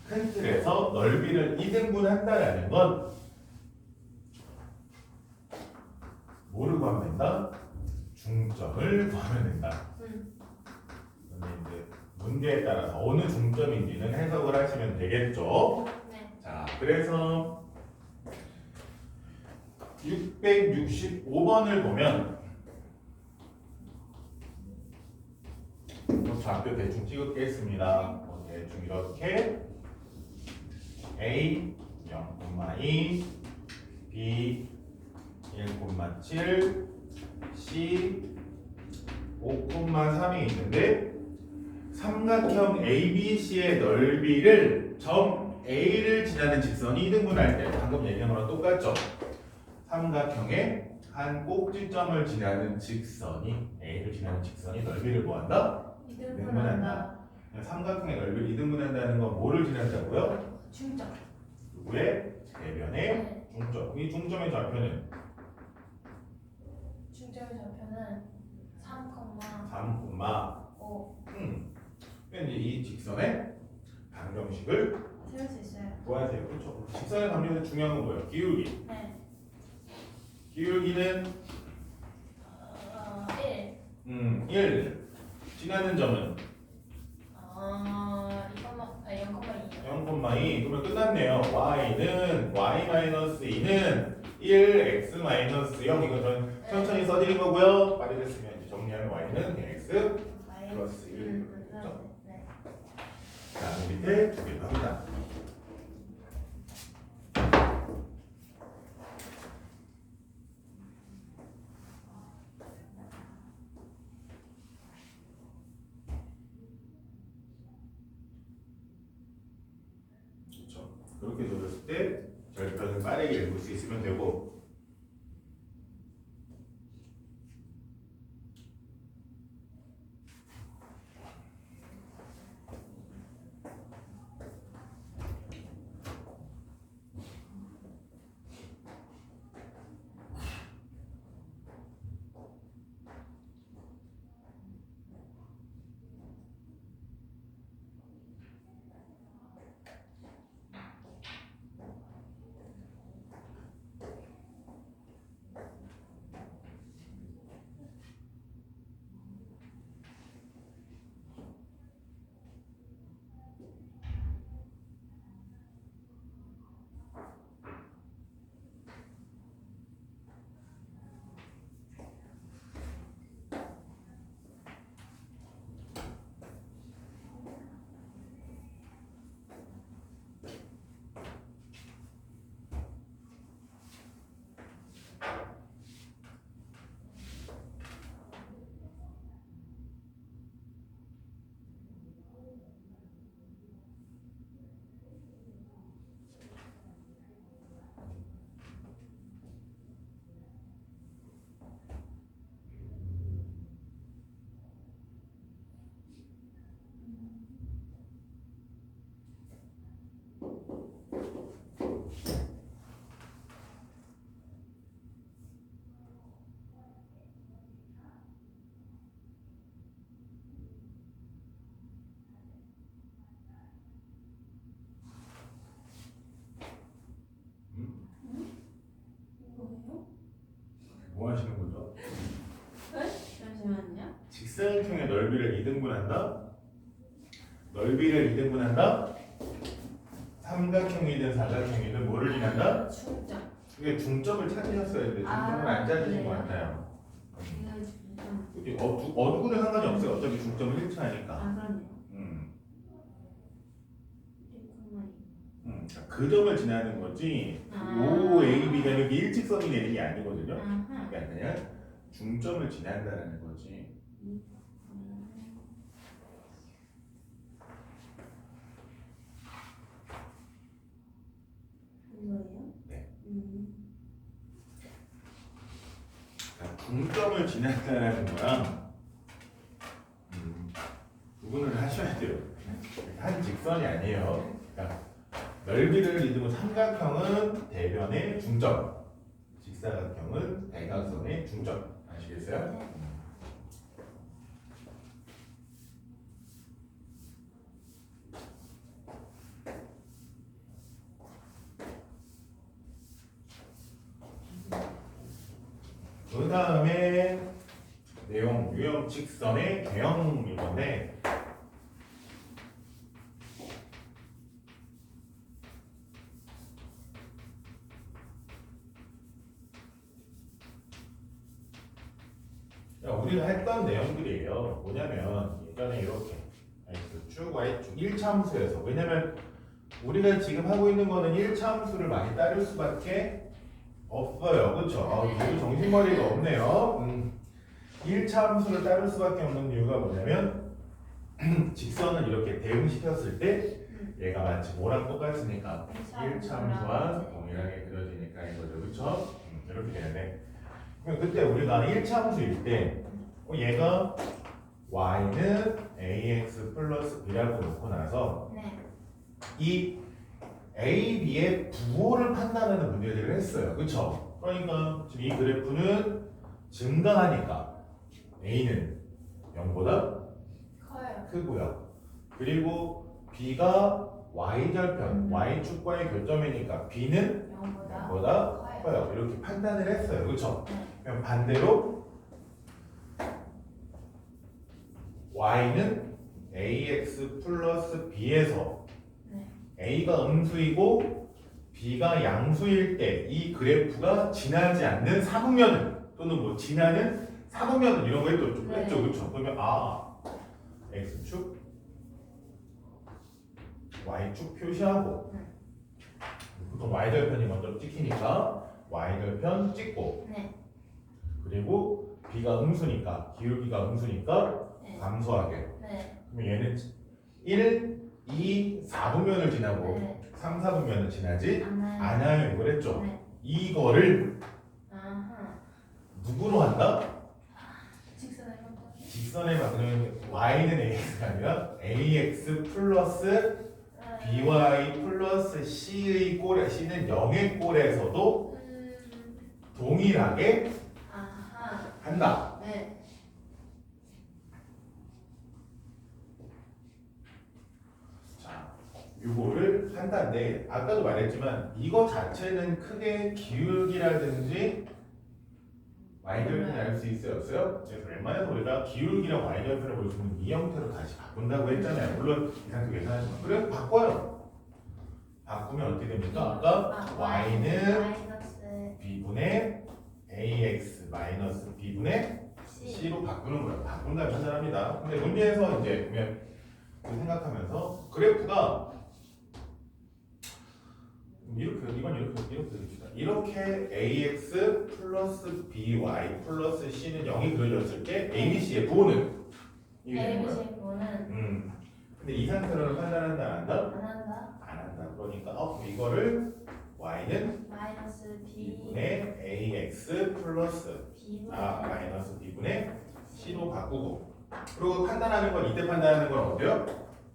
큰 틀에서 넓이를 2등분 한다라는 건 뭐를 구하면 된다? 중점을 구하면 된다. 근데 이제 문제에 따라서 어느 중점인지는 해석을 하시면 되겠죠. 네. 자, 그래서 665번을 보면 좌표 대충 찍겠습니다. 대충 이렇게 A 0,2 B 1,7 C 5,3이 있는데 삼각형 ABC의 넓이를 점 A를 지나는 직선이 2등분할 때 방금 얘기한 거랑 똑같죠? 삼각형의 한 꼭지점을 지나는 직선이 A를 지나는 직선이 넓이를 뭐한다? 2등분한다. 삼각형의 넓이를 2등분한다는 건 뭐를 지난다고요? 중점. 누구의? 대변의 중점. 이 중점의 좌표는 중점의 좌표는 3,5. 3,5. 이제 이 직선의 방정식을 세울 수 있어요. 구하세요. 그렇죠? 직선의 방정식 중요한 건 뭐예요? 기울기. 네. 기울기는 1. 1. 지나는 점은 0,2. 그러면 끝났네요. y는 y-2는 1 x-0. 이건 전 천천히 써드린 거고요. 빨리 됐으면 이제 정리하면 y는 그냥 x 플러스 1. 그렇죠? 네. 자, 밑에 두 개로 합니다. 그렇죠. 그렇게 적었을 때 절편을 빠르게 읽을 수 있으면 되고 직사각형의 넓이를 2등분한다. 넓이를 2등분한다. 삼각형이든 사각형이든 뭐를 지난다? 중점. 이게 중점을 찾으셨어야 되는데 중점을 안 찾으신 것 같아요. 이거 중점. 이게 어두구는 상관이 없어요. 어차피 중점을 일치하니까. 아 그러네요. 음. 1,2. 자, 그 점을 지나는 거지. 아. OAB 되는 게 일직선이 되는 게 아니거든요. 아하. 그러니까 그냥 중점을 지난다는 거지. 이거예요? 네. 자, 중점을 지난다는 거랑 구분을 하셔야 돼요. 한 직선이 아니에요. 그러니까 넓이를 이등분 삼각형은 대변의 중점, 직사각형은 대각선의 중점. 아시겠어요? 네. 그 다음에 내용 유형 직선의 개형인 건데 우리가 했던 내용들이에요. 뭐냐면 예전에 이렇게 쭉 Y축 1차함수에서 왜냐면 우리가 지금 하고 있는 거는 1차함수를 많이 따를 수밖에 없어요. 그렇죠? 저도 정신머리가 없네요. 1차함수를 따를 수밖에 없는 이유가 뭐냐면 직선을 이렇게 대응시켰을 때 얘가 마치 뭐랑 똑같으니까 1차함수와 동일하게 그려지니까 이거죠. 그렇죠? 이렇게 되는데 그럼 그때 우리가 1차함수일 때 얘가 y는 ax 플러스 b라고 놓고 나서 네. 이 a, b의 부호를 판단하는 문제들을 했어요. 그쵸? 그러니까 지금 이 그래프는 증가하니까 a는 0보다 커요. 크고요. 그리고 b가 y절편, y축과의 교점이니까 b는 0보다 0보다 커요. 이렇게 판단을 했어요. 그쵸? 네. 그럼 반대로 y는 ax 플러스 b에서 네. a가 음수이고 b가 양수일 때 이 그래프가 지나지 않는 사분면을 또는 뭐 지나는 사분면을 이런 거 했죠. 네. 그렇죠? 그러면 x축 y축 표시하고 보통 y절편이 먼저 찍히니까 y절편 찍고 네. 그리고 b가 음수니까 기울기가 음수니까 네. 감소하게. 네. 그럼 얘는 1, 2, 4분면을 지나고 네. 3, 4분면을 지나지 않아요. 않아요. 이걸 했죠. 네. 이거를 아하. 누구로 한다? 직선을 한번. 직선에 맞으면 y는 ax가 아니라 ax 플러스 by 플러스 c의 꼴에 c는 0의 꼴에서도 동일하게 아하. 한다. 네. 자, 요거를 한다는데 아까도 말했지만 이거 자체는 크게 기울기라든지 y절편이 알 수 있어요 없어요? 그래서 웬만해서 우리가 기울기랑 y절편을 볼 수 있는 이 형태로 다시 바꾼다고 했잖아요. 물론 이 상태 계산하지만 그래 바꿔요. 바꾸면 어떻게 됩니까? 아까 y는 마이너스 b분의 ax 마이너스 b분의 C. c로 바꾸는 거예요. 바꾼다면 판단합니다. 근데 문제에서 이제 보면 생각하면서 그래프가 이렇게 이건 이렇게 됩시다. 이렇게 ax 플러스 by 플러스 c는 0이 그려졌을 때 abc의 부호는 이게 되는 거예요. ABC 보는 근데 이 상태로는 판단한다 안 한다? 안 한다. 안 한다. 그러니까 이거를 y는 마이너스 B b분의 ax 플러스 B분의 마이너스 b분의 c로 바꾸고 그리고 판단하는 건 이때 판단하는 건 어때요?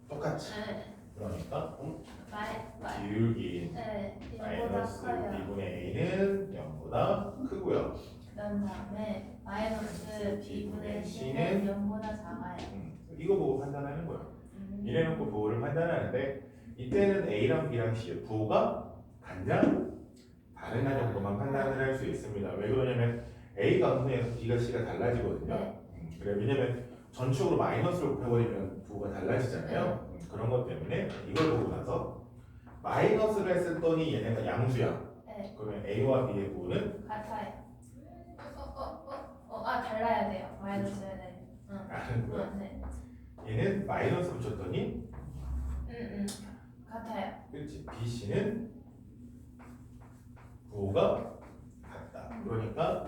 똑같이. 네. 그러니까 마이 기울기 네. 이거보다 마이너스 커요. b분의 a는 0보다 크고요. 그런 다음에 마이너스 B분의 C는 C는 0보다 작아요. 이거 보고 판단하는 거예요. 이래놓고 부호를 판단하는데 이때는 a랑 b랑 c의 부호가 가장 다르냐 정도만 판단을 할 수 있습니다. 왜 그러냐면 a가 음수에서 b가 c가 달라지거든요. 네. 그래 왜냐면 전축으로 마이너스를 곱해버리면 부호가 달라지잖아요. 그런 것 때문에 이걸 보고 나서 마이너스를 했었더니 얘네가 양수야. 네. 그러면 A와 B의 부호는 같아요. 달라야 돼요. 마이너스야 돼. 아는 거야. 네. 얘는 마이너스 붙였더니 같아요. 그렇지. BC는 부호가 같다. 그러니까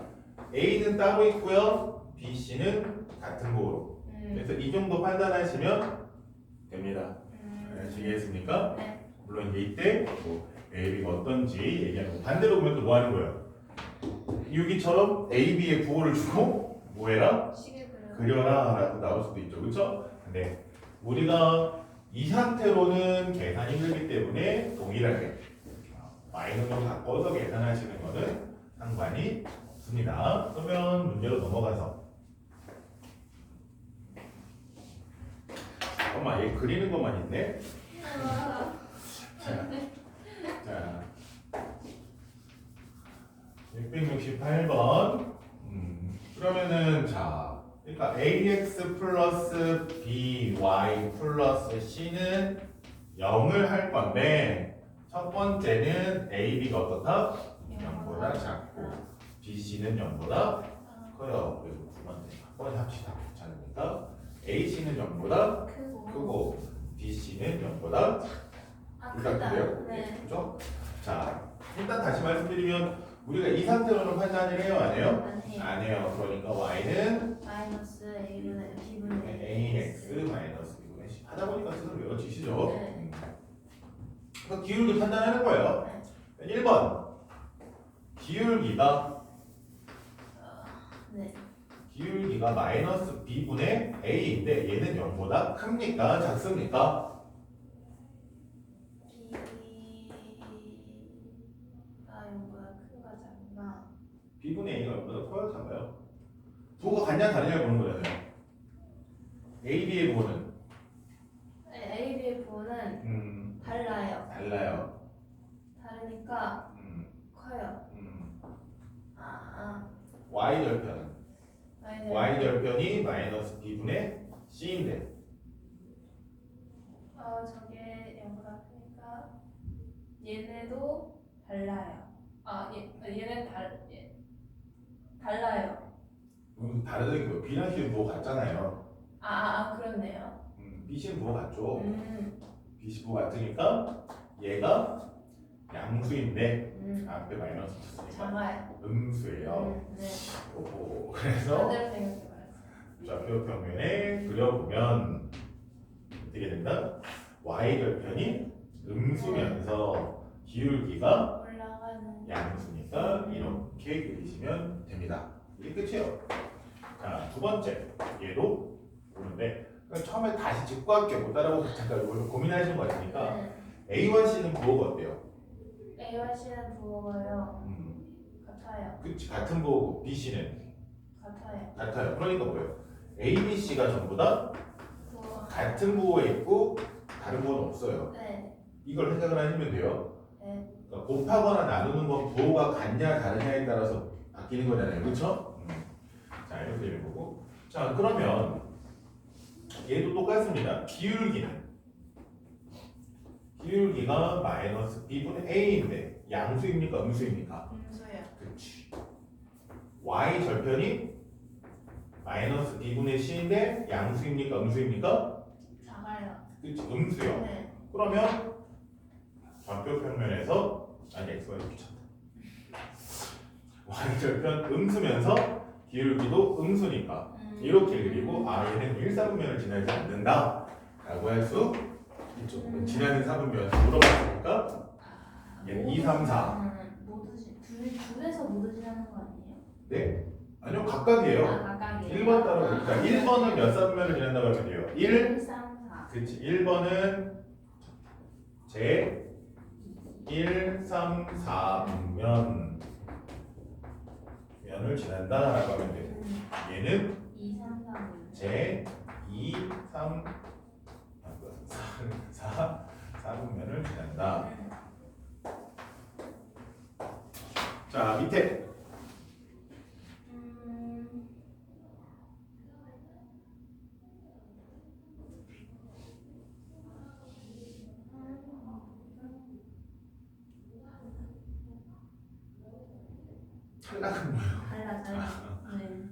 A는 따로 있고요. BC는 같은 부호로. 그래서 이 정도 판단하시면 됩니다. 아시겠습니까? 네. 물론 이제 이때 뭐 A, B가 어떤지 얘기하는 거. 반대로 보면 또 뭐 하는 거예요? 여기처럼 A, B의 부호를 주고 뭐 해라? 식을 그려라 라고 나올 수도 있죠. 그렇죠? 근데 우리가 이 상태로는 계산이 힘들기 때문에 동일하게 마이너스로 바꿔서 계산하시는 거는 상관이 없습니다. 그러면 문제로 넘어가서 엄마 얘 그리는 것만 있네. 자 668번 그러면은 자 그러니까 ax 플러스 by 플러스 c는 0을 할 건데 첫 번째는 a, b가 어떻다? 0보다 작고 bc는 0보다 커요. 그래서 두 번째 한번 합시다. 괜찮으니까 ac는 0보다 크고 bc는 0보다 둘 다 크대요? 네. 그죠? 자 일단 다시 말씀드리면 우리가 이 상태로는 판단을 해요? 안 해요? 안 해요. 그러니까 y는 마이너스 a분의 b분의 ax 마이너스 b분의 c 하다 보니까 스스로 외워지시죠? 네. 그래서 기울기 판단하는 거예요. 1번 기울기가 네. 기울기가 마이너스 b분의 a인데 얘는 0보다 큽니까? 작습니까? b분의 a가 0보다 커요? 작아요? 부호가 같냐 다르냐 보는 거잖아요. a, b의 부호는 네, a, b의 부호는 달라요. 달라요. 다르니까 커요. y 절편은 y 절편이 마이너스 b분의 c인데 저게 0보다 크니까 얘네도 달라요. 얘는 달라요. 다르다는 게 뭐예요? b랑 c는 부호 같잖아요. 그렇네요. b, c는 부호 같죠. b, c 부호 같으니까 얘가 양수인데 앞에 마이너스 붙였으니까 작아요. 음수예요. 네. 오호. 그래서 반대로 생각해봐요. 좌표 평면에 그려보면 어떻게 된다? y 절편이 음수면서 기울기가 올라가는 양수니까 이렇게 그리시면 됩니다. 이게 끝이에요. 자, 두 번째 얘도 보는데 처음에 다시 직구할게요. 못 따라오고 잠깐 이걸 고민하시는 거 같으니까 A와 C는 부호가 어때요? A와 C는 부호가요. 같아요. 그치, 같은 부호고 B, C는 같아요. 같아요. 그러니까 뭐예요? A, B, C가 전부 다 부호. 같은 부호에 있고 다른 부호는 없어요. 네. 이걸 생각을 하시면 돼요. 네. 그러니까 곱하거나 나누는 건 부호가 같냐 다르냐에 따라서 바뀌는 거잖아요. 그렇죠? 자, 이렇게 되는 거고. 자, 그러면 얘도 똑같습니다. 기울기가 마이너스 b분의 a인데 양수입니까? 음수입니까? 음수요. 그렇지. y 절편이 마이너스 b분의 c인데 양수입니까? 음수입니까? 작아요. 그렇지. 음수요. 네. 그러면 좌표 평면에서 xy 붙였다. y 절편 음수면서 기울기도 음수니까 이렇게 그리고 얘는 1사분면을 지나지 않는다 라고 할 수 있죠. 지나는 사분면 물어봤으니까 얘는 2, 3, 4 둘에서 모두 지나는 거 아니에요? 네? 아니요 각각이에요. 각각이에요. 1번 따로 그러니까 1번은 몇 사분면을 지난다고 하면 돼요? 1, 3, 4 그치 1번은 제 1, 3, 4분면 면을 지난다 라고 하면 돼요. 얘는 2, 3, 4 제 2, 3, 4, 4분면을 지난다. 자, 밑에. 1, 탈락은 뭐예요? 달라져요. 네.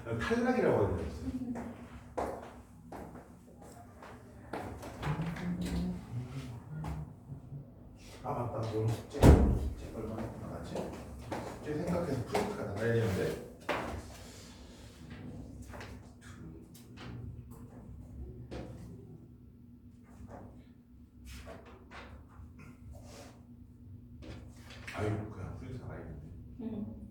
난 탈락이라고 하는 줄 아 맞다. 오늘 숙제 얼마나 나갔지? 숙제 생각해서 프린트가 나가야 되는데. 아유 그냥 프린트 나가야겠네.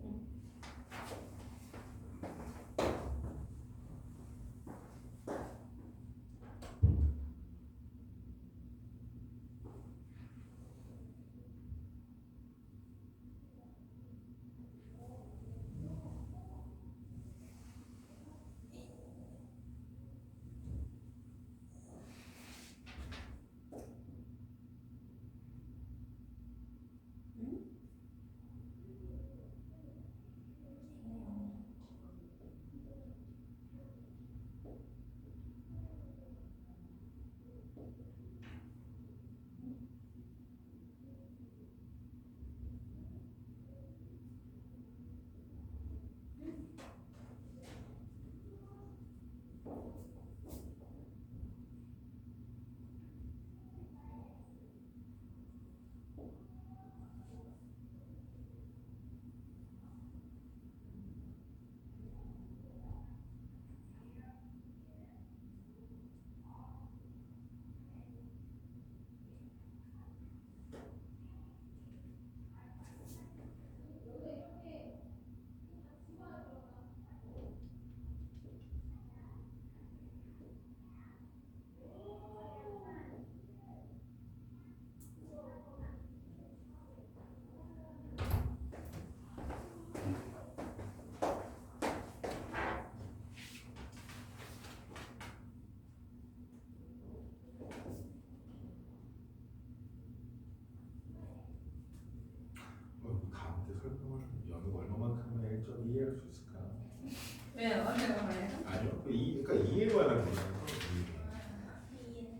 다음 때 설명을 연습 얼마만큼 해야 좀 이해할 수 있을까? 왜요? 어려워요? 아니요. 그러니까 이해에 관한 거라서. 이해.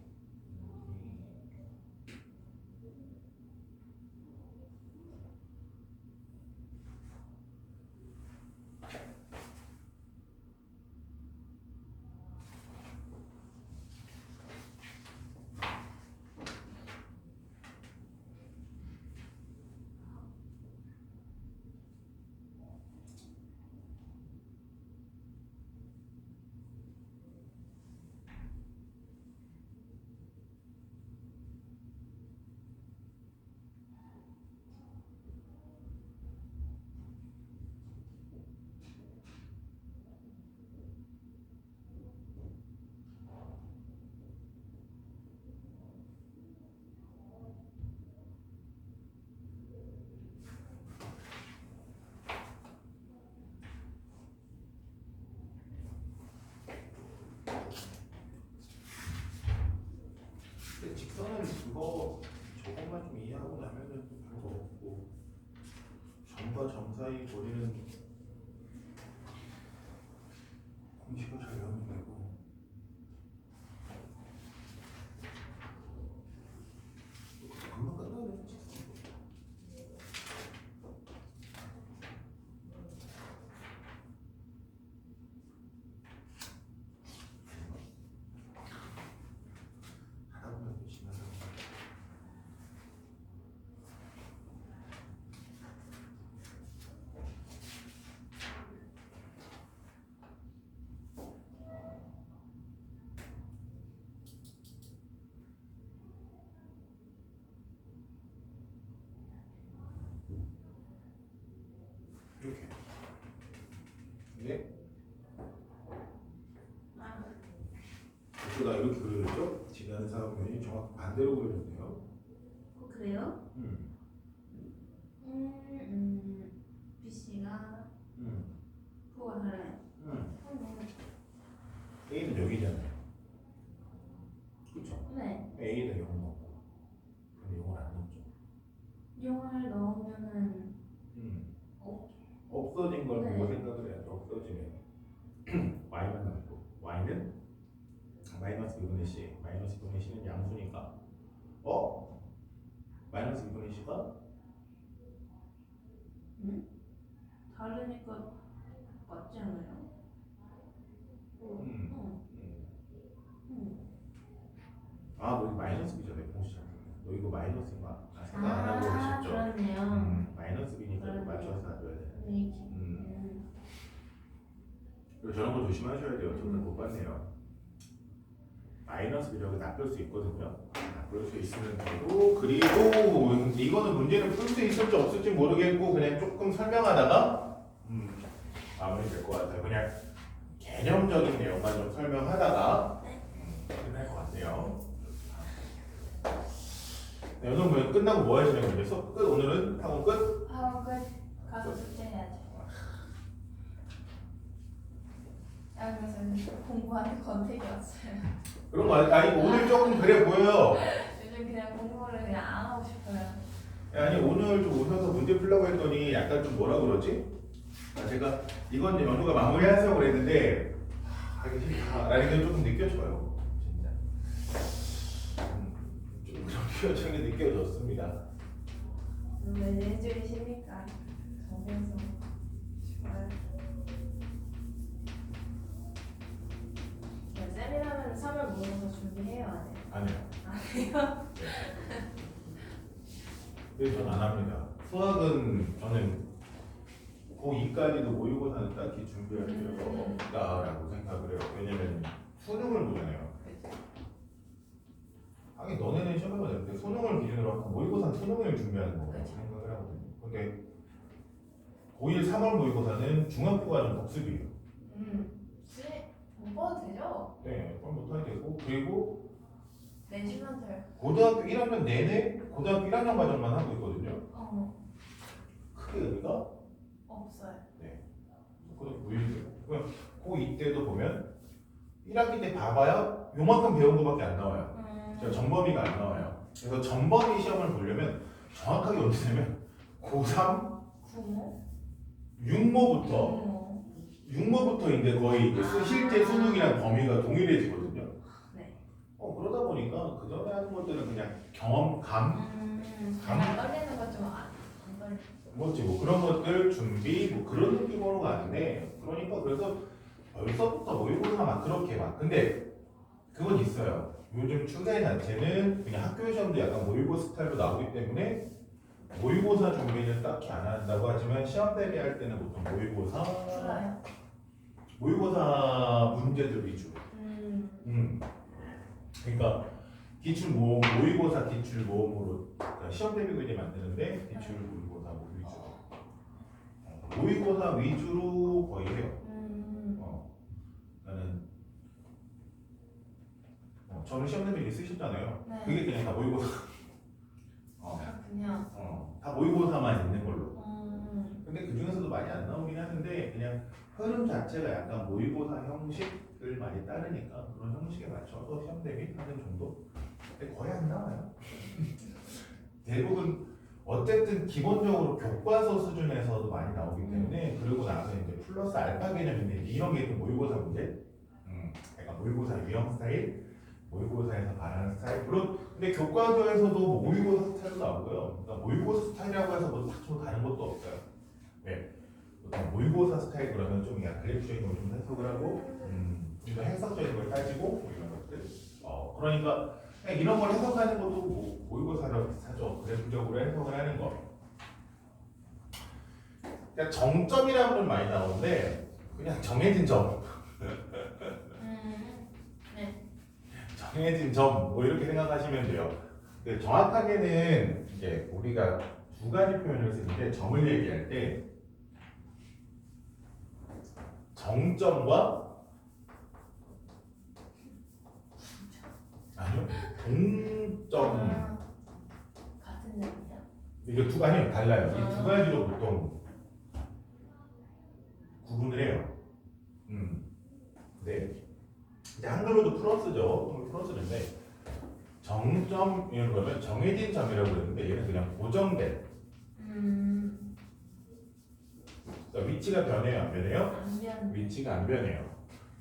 근데 직선은 그거 저것만 좀 이해하고 나면은 별거 없고 점과 점 사이 거리는 공식을 잘 외우면 되고. 금방 끝나네. 하다 보면 열심히 하다 보면. 이렇게. 네? 나 이렇게 그려졌죠? 지나는 사람이 정확히 반대로 그려졌네요. 그래요? BC가 그거가 달라요. A는 여기잖아요. 그렇죠? 네. A는 0 넣고 근데 0을 안 넣었죠. 0을 넣으면은 없어진 걸 네. 보고 생각을 해야죠. 없어지면 y만 남고 y는 마이너스 2분의 c 마이너스 2분의 c는 양수니까 마이너스 2분의 c가 다르니까 맞지 않아요? 아, 너 이거 마이너스 B잖아. 공식. 너 이거 마이너스인가? 아, 생각 안 하고 아, 계셨죠? 그렇네요. 마이너스 B니까 이거 그렇네요. 맞춰서 놔줘야 돼. 네. 그리고 저런 거 조심하셔야 돼요. 저도 못 봤네요. 마이너스 B라고 나쁠 수 있거든요. 나쁠 수 있으면 되고, 그리고 이거는 문제를 풀 수 있을지 없을지 모르겠고 그냥 조금 설명하다가 마무리 될 것 같아요. 그냥 개념적인 내용만 좀 설명하다가 끝날 것 같아요. 네, 오늘 뭐 끝나고 뭐 하시는 건데? 수업 끝? 오늘은 학원 끝? 하고 끝. 가서 숙제해야죠. 야, 그래서 공부하는 권태기 왔어요. 그런 거 아니 오늘 조금 그래 보여요. 요즘 그냥 공부를 그냥 안 하고 싶어요. 아니 오늘 좀 오셔서 문제 풀려고 했더니 약간 좀 뭐라 그러지? 제가 이건 이제 연구가 마무리하려고 그랬는데 하기 싫다라는 게 조금 느껴져요. 진짜. 좀 그런 표정이 느껴졌습니다. 왜 내줄이십니까? 정해서 좋아요. 쌤이라면 3월 모의고사 준비해요, 안 해요? 안 해요. 안 해요? 네, 전 안 합니다. 수학은 저는 고2까지도 모의고사는 딱히 준비할 필요가 없다라고 생각을 해요. 왜냐면 수능을 보잖아요. 하긴 너네는 시험해봐야 되는데 수능을 기준으로 하고 모의고사는 수능을 준비하는 거라고 생각을 하거든요. 근데 고1 3월 모의고사는 중학교 과정 복습이에요. 못 봐도 되죠? 네, 그럼 못하게 되고 그리고 내주면 돼요. 고등학교 1학년 내내 고등학교 1학년 과정만 하고 있거든요. 크게 의미가 없어요. 그것도 보이죠. 그럼 고2 때도 보면 1학기 때 봐봐야 요만큼 배운 거밖에 안 나와요. 전범위가 안 나와요. 그래서 전범위 시험을 보려면 정확하게 언제 되면 고3 구모? 육모부터 이제 거의 이제 실제 수능이랑 범위가 동일해지거든요. 네. 그러다 보니까 그 전에 하는 것들은 그냥 경험감, 안 떨리는 거 좀 안 떨리는 뭐 그런 것들 준비 뭐 그런 느낌으로 가는데 그러니까 그래서 벌써부터 모의고사 막 그렇게 막 근데 그건 있어요. 요즘 추세 자체는 그냥 학교 시험도 약간 모의고사 스타일로 나오기 때문에 모의고사 준비는 딱히 안 한다고 하지만 시험 대비할 때는 보통 풀어요. 모의고사 문제들 위주. 그러니까 기출 모험, 모의고사 기출 모험으로 그러니까 시험 대비 문제 만드는데 기출 모의고사 위주. 모의고사 위주로 거의 해요. 나는 저는 시험 대비 쓰셨잖아요. 네. 그게 그냥 다 모의고사. 그냥. 다 모의고사만 있는 걸로. 근데 그 중에서도 많이 안 나오긴 하는데 그냥 흐름 자체가 약간 모의고사 형식을 많이 따르니까 그런 형식에 맞춰서 시험 대비 하는 정도. 근데 거의 안 나와요. 대부분 어쨌든 기본적으로 교과서 수준에서도 많이 나오기 때문에 그러고 나서 이제 플러스 알파 개념인데 이런 게 또 모의고사 문제. 약간 모의고사 유형 스타일, 모의고사에서 바라는 스타일. 물론 근데 교과서에서도 모의고사 스타일도 나오고요. 그러니까 모의고사 스타일이라고 해서 뭐 다른 것도 없어요. 네. 보통 모의고사 스타일 그러면 좀 약간 그래프적인 걸 좀 해석을 하고, 좀 더 해석적인 걸 따지고 뭐 이런 것들. 그러니까 그냥 이런 걸 해석하는 것도 뭐 모의고사랑 비슷하죠. 그래프적으로 해석을 하는 거. 그러니까 정점이라는 건 많이 나오는데 그냥 정해진 점. 네. 정해진 점 뭐 이렇게 생각하시면 돼요. 근데 정확하게는 이제 우리가 두 가지 표현을 쓰는데 점을 얘기할 때 정점과 아니요 동점 같은 점이요? 이게 두 아니요 달라요. 이 두 가지로 보통 구분을 해요. 네. 이제 한글로도 풀어쓰죠. 풀어쓰는데 정점 이런 거면 정해진 점이라고 그러는데 얘는 그냥 고정된. 그러니까 위치가 변해요, 안 변해요? 안 변. 위치가 안 변해요.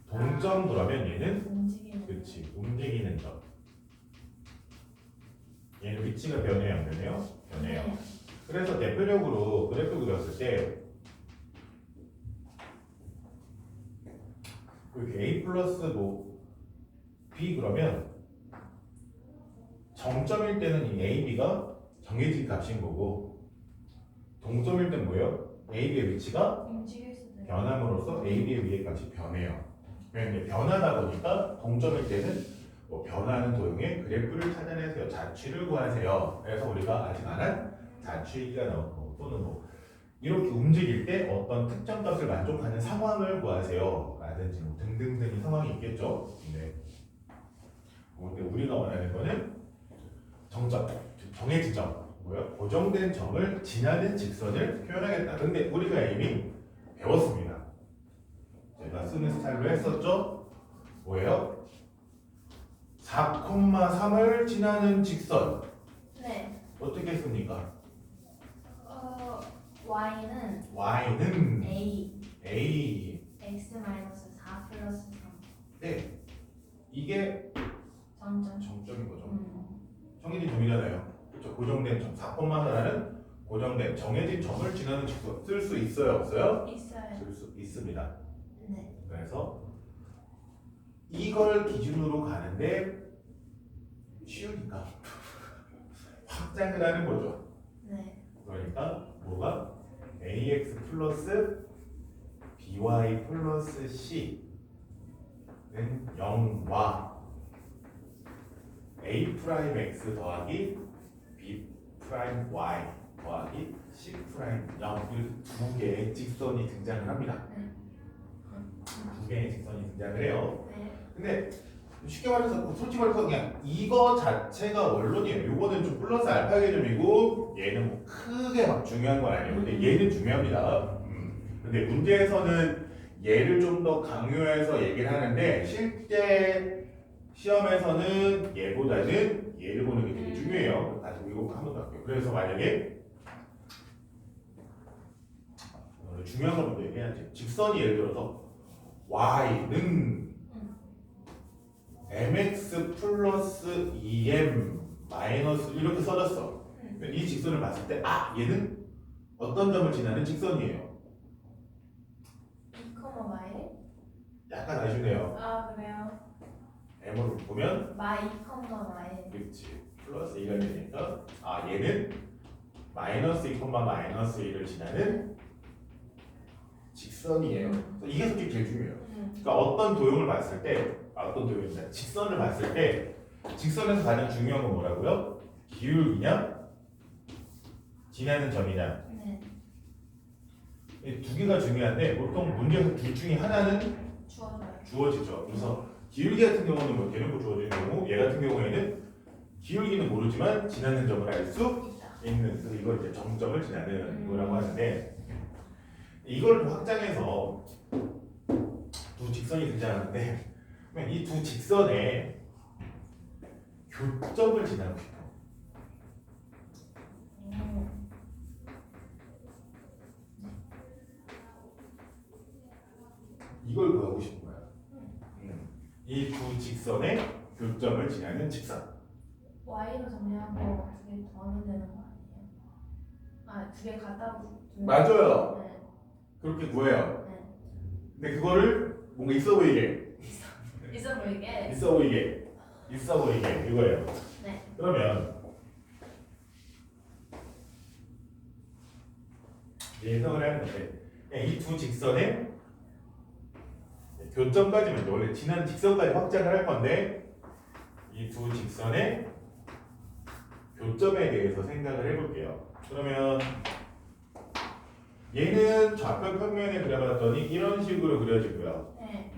동점 그러면 얘는 움직이는. 그렇지 움직이는 점. 얘는 위치가 변해요, 안 변해요? 변해요. 네. 그래서 대표적으로 그래프 그렸을 때 이렇게 A 플러스 뭐 B 그러면 정점일 때는 이 A, B가 정해진 값인 거고 동점일 땐 뭐예요? A, B의 위치가 움직일 수도 있고. 변함으로써 A, B의 위의 값이 변해요. 그런데 변하다 보니까 동점일 때는 뭐 변하는 도형의 그래프를 찾아내세요. 자취를 구하세요. 그래서 우리가 아직 안 한 자취가 나오고 또는 뭐 이렇게 움직일 때 어떤 특정 값을 만족하는 상황을 구하세요. 라든지 뭐 등등등의 상황이 있겠죠. 근데 우리가 원하는 거는 정점, 정해진 점, 뭐야? 고정된 점을 지나는 직선을 표현하겠다. 근데 우리가 이미 배웠습니다. 제가 쓰는 스타일로 했었죠. 뭐예요? 4,3을 지나는 직선. 네. 어떻게 했습니까? y는 y는 a x 마이너스 4 플러스 3 네. 이게 점점. 정점인 거죠. 정해진 점이잖아요. 그렇죠. 고정된 점. 4,4는 고정된 정해진 점을 지나는 직선. 쓸 수 있어요, 없어요? 있어요. 쓸 수 있습니다. 네. 그래서 이걸 기준으로 가는데 쉬우니까 확장을 하는 거죠. 네. 그러니까 뭐가 ax 플러스 by 플러스 c는 0과 a 프라임 x 더하기 b 프라임 y 더하기 c 프라임 0 이렇게 두 개의 직선이 등장을 합니다. 두 개의 직선이 등장을 해요. 네. 근데 쉽게 말해서 솔직히 말해서 그냥 이거 자체가 원론이에요. 요거는 좀 플러스 알파 개념이고 얘는 뭐 크게 막 중요한 건 아니에요. 근데 얘는 중요합니다. 근데 문제에서는 얘를 좀 더 강요해서 얘기를 하는데 실제 시험에서는 얘보다는 얘를 보는 게 되게 중요해요. 다시 이거 한번 더 할게요. 그래서 만약에 중요한 걸 먼저 얘기해야지. 직선이 예를 들어서 y는 mx 플러스 2m 마이너스 이렇게 써졌어. 이 직선을 봤을 때 얘는 어떤 점을 지나는 직선이에요. 2,y? 약간 아쉽네요. 그래요? m으로 보면 마 2,y. 그렇지. 플러스 2가 되니까 얘는 마이너스 2, 마이너스 1을 지나는 직선이에요. 이게 솔직히 제일 중요해요. 그러니까 어떤 도형을 봤을 때 어떤 도형이냐 직선을 봤을 때 직선에서 가장 중요한 건 뭐라고요? 기울기냐 지나는 점이냐 네. 이 두 개가 중요한데 보통 문제에서 둘 중에 하나는 주어져요. 주어지죠. 그래서 기울기 같은 경우는 뭐 대놓고 주어지는 거고 얘 같은 경우에는 기울기는 모르지만 지나는 점을 알 수 있는 그래서 이걸 이제 정점을 지나는 거라고 하는데 이걸 확장해서 두 직선이 등장하는데 이 두 직선의 교점을 지나고 싶어. 이걸 구하고 싶은 거야. 이 두 직선의 교점을 지나는 직선. y로 정리하고 두 개 더하면 되는 거 아니에요? 두 개 갖다 붙으면. 맞아요. 네. 그렇게 구해요. 네. 근데 그거를 뭔가 있어 보이게 있어 보이게. 있어 보이게 이거예요. 네. 그러면 예상을 하는 건데 이 두 직선의 교점까지만 원래 지난 직선까지 확장을 할 건데 이 두 직선의 교점에 대해서 생각을 해볼게요. 그러면 얘는 좌표 평면에 그려봤더니 이런 식으로 그려지고요. 네.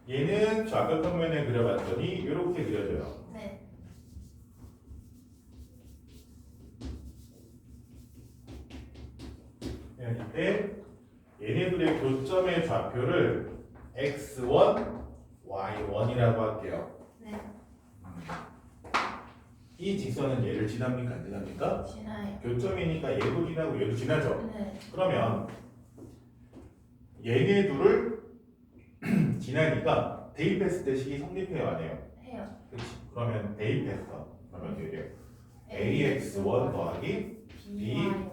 얘는 좌표 평면에 그려봤더니 이렇게 그려져요. 네. 이때 얘네들의 교점의 좌표를 x1, y1이라고 할게요. 네. 이 직선은 얘를 지납니까? 안 지납니까? 지나요. 교점이니까 얘도 지나고 얘도 지나죠. 네. 그러면 얘네 둘을 지나니까 대입했을 때 식이 성립해요, 안 해요? 해요. 그렇지. 그러면 대입했어. 그러면 어떻게 돼요? ax1 더하기 by는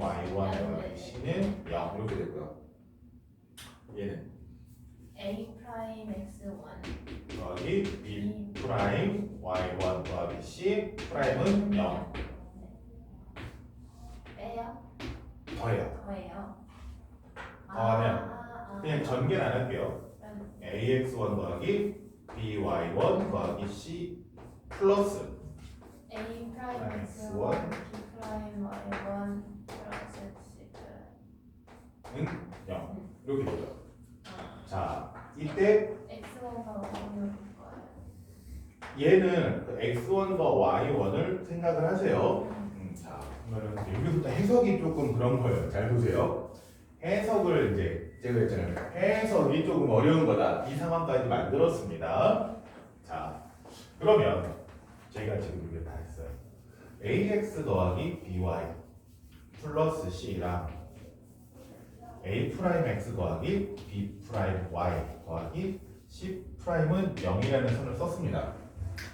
y1 더하기 c는 0 이렇게 되고요. 얘는 A 프라임 x1 더하기 b 프라임 y1 더하기 c 프라임은 0 빼요? 더해요. 더해요? 더하면 그냥 전개는 안 할게요. ax1 더하기 by1 더하기 c 플러스 A 프라임 x1 x1 B 프라임 y1 플러스 C 프라임 은 0 이렇게 되죠. 아, 자, 이때 x1과 y1일 거예요. 얘는 그 x1과 y1을 생각을 하세요. 자, 그러면 여기부터 해석이 조금 그런 거예요. 잘 보세요. 해석을 이제 제가 했잖아요. 해석이 조금 어려운 거다. 이 상황까지 만들었습니다. 자, 그러면 제가 지금 이게 다 했어요. ax 더하기 by 플러스 c랑 a 프라임 x 더하기 b 프라임 y 더하기 c 프라임은 0이라는 선을 썼습니다.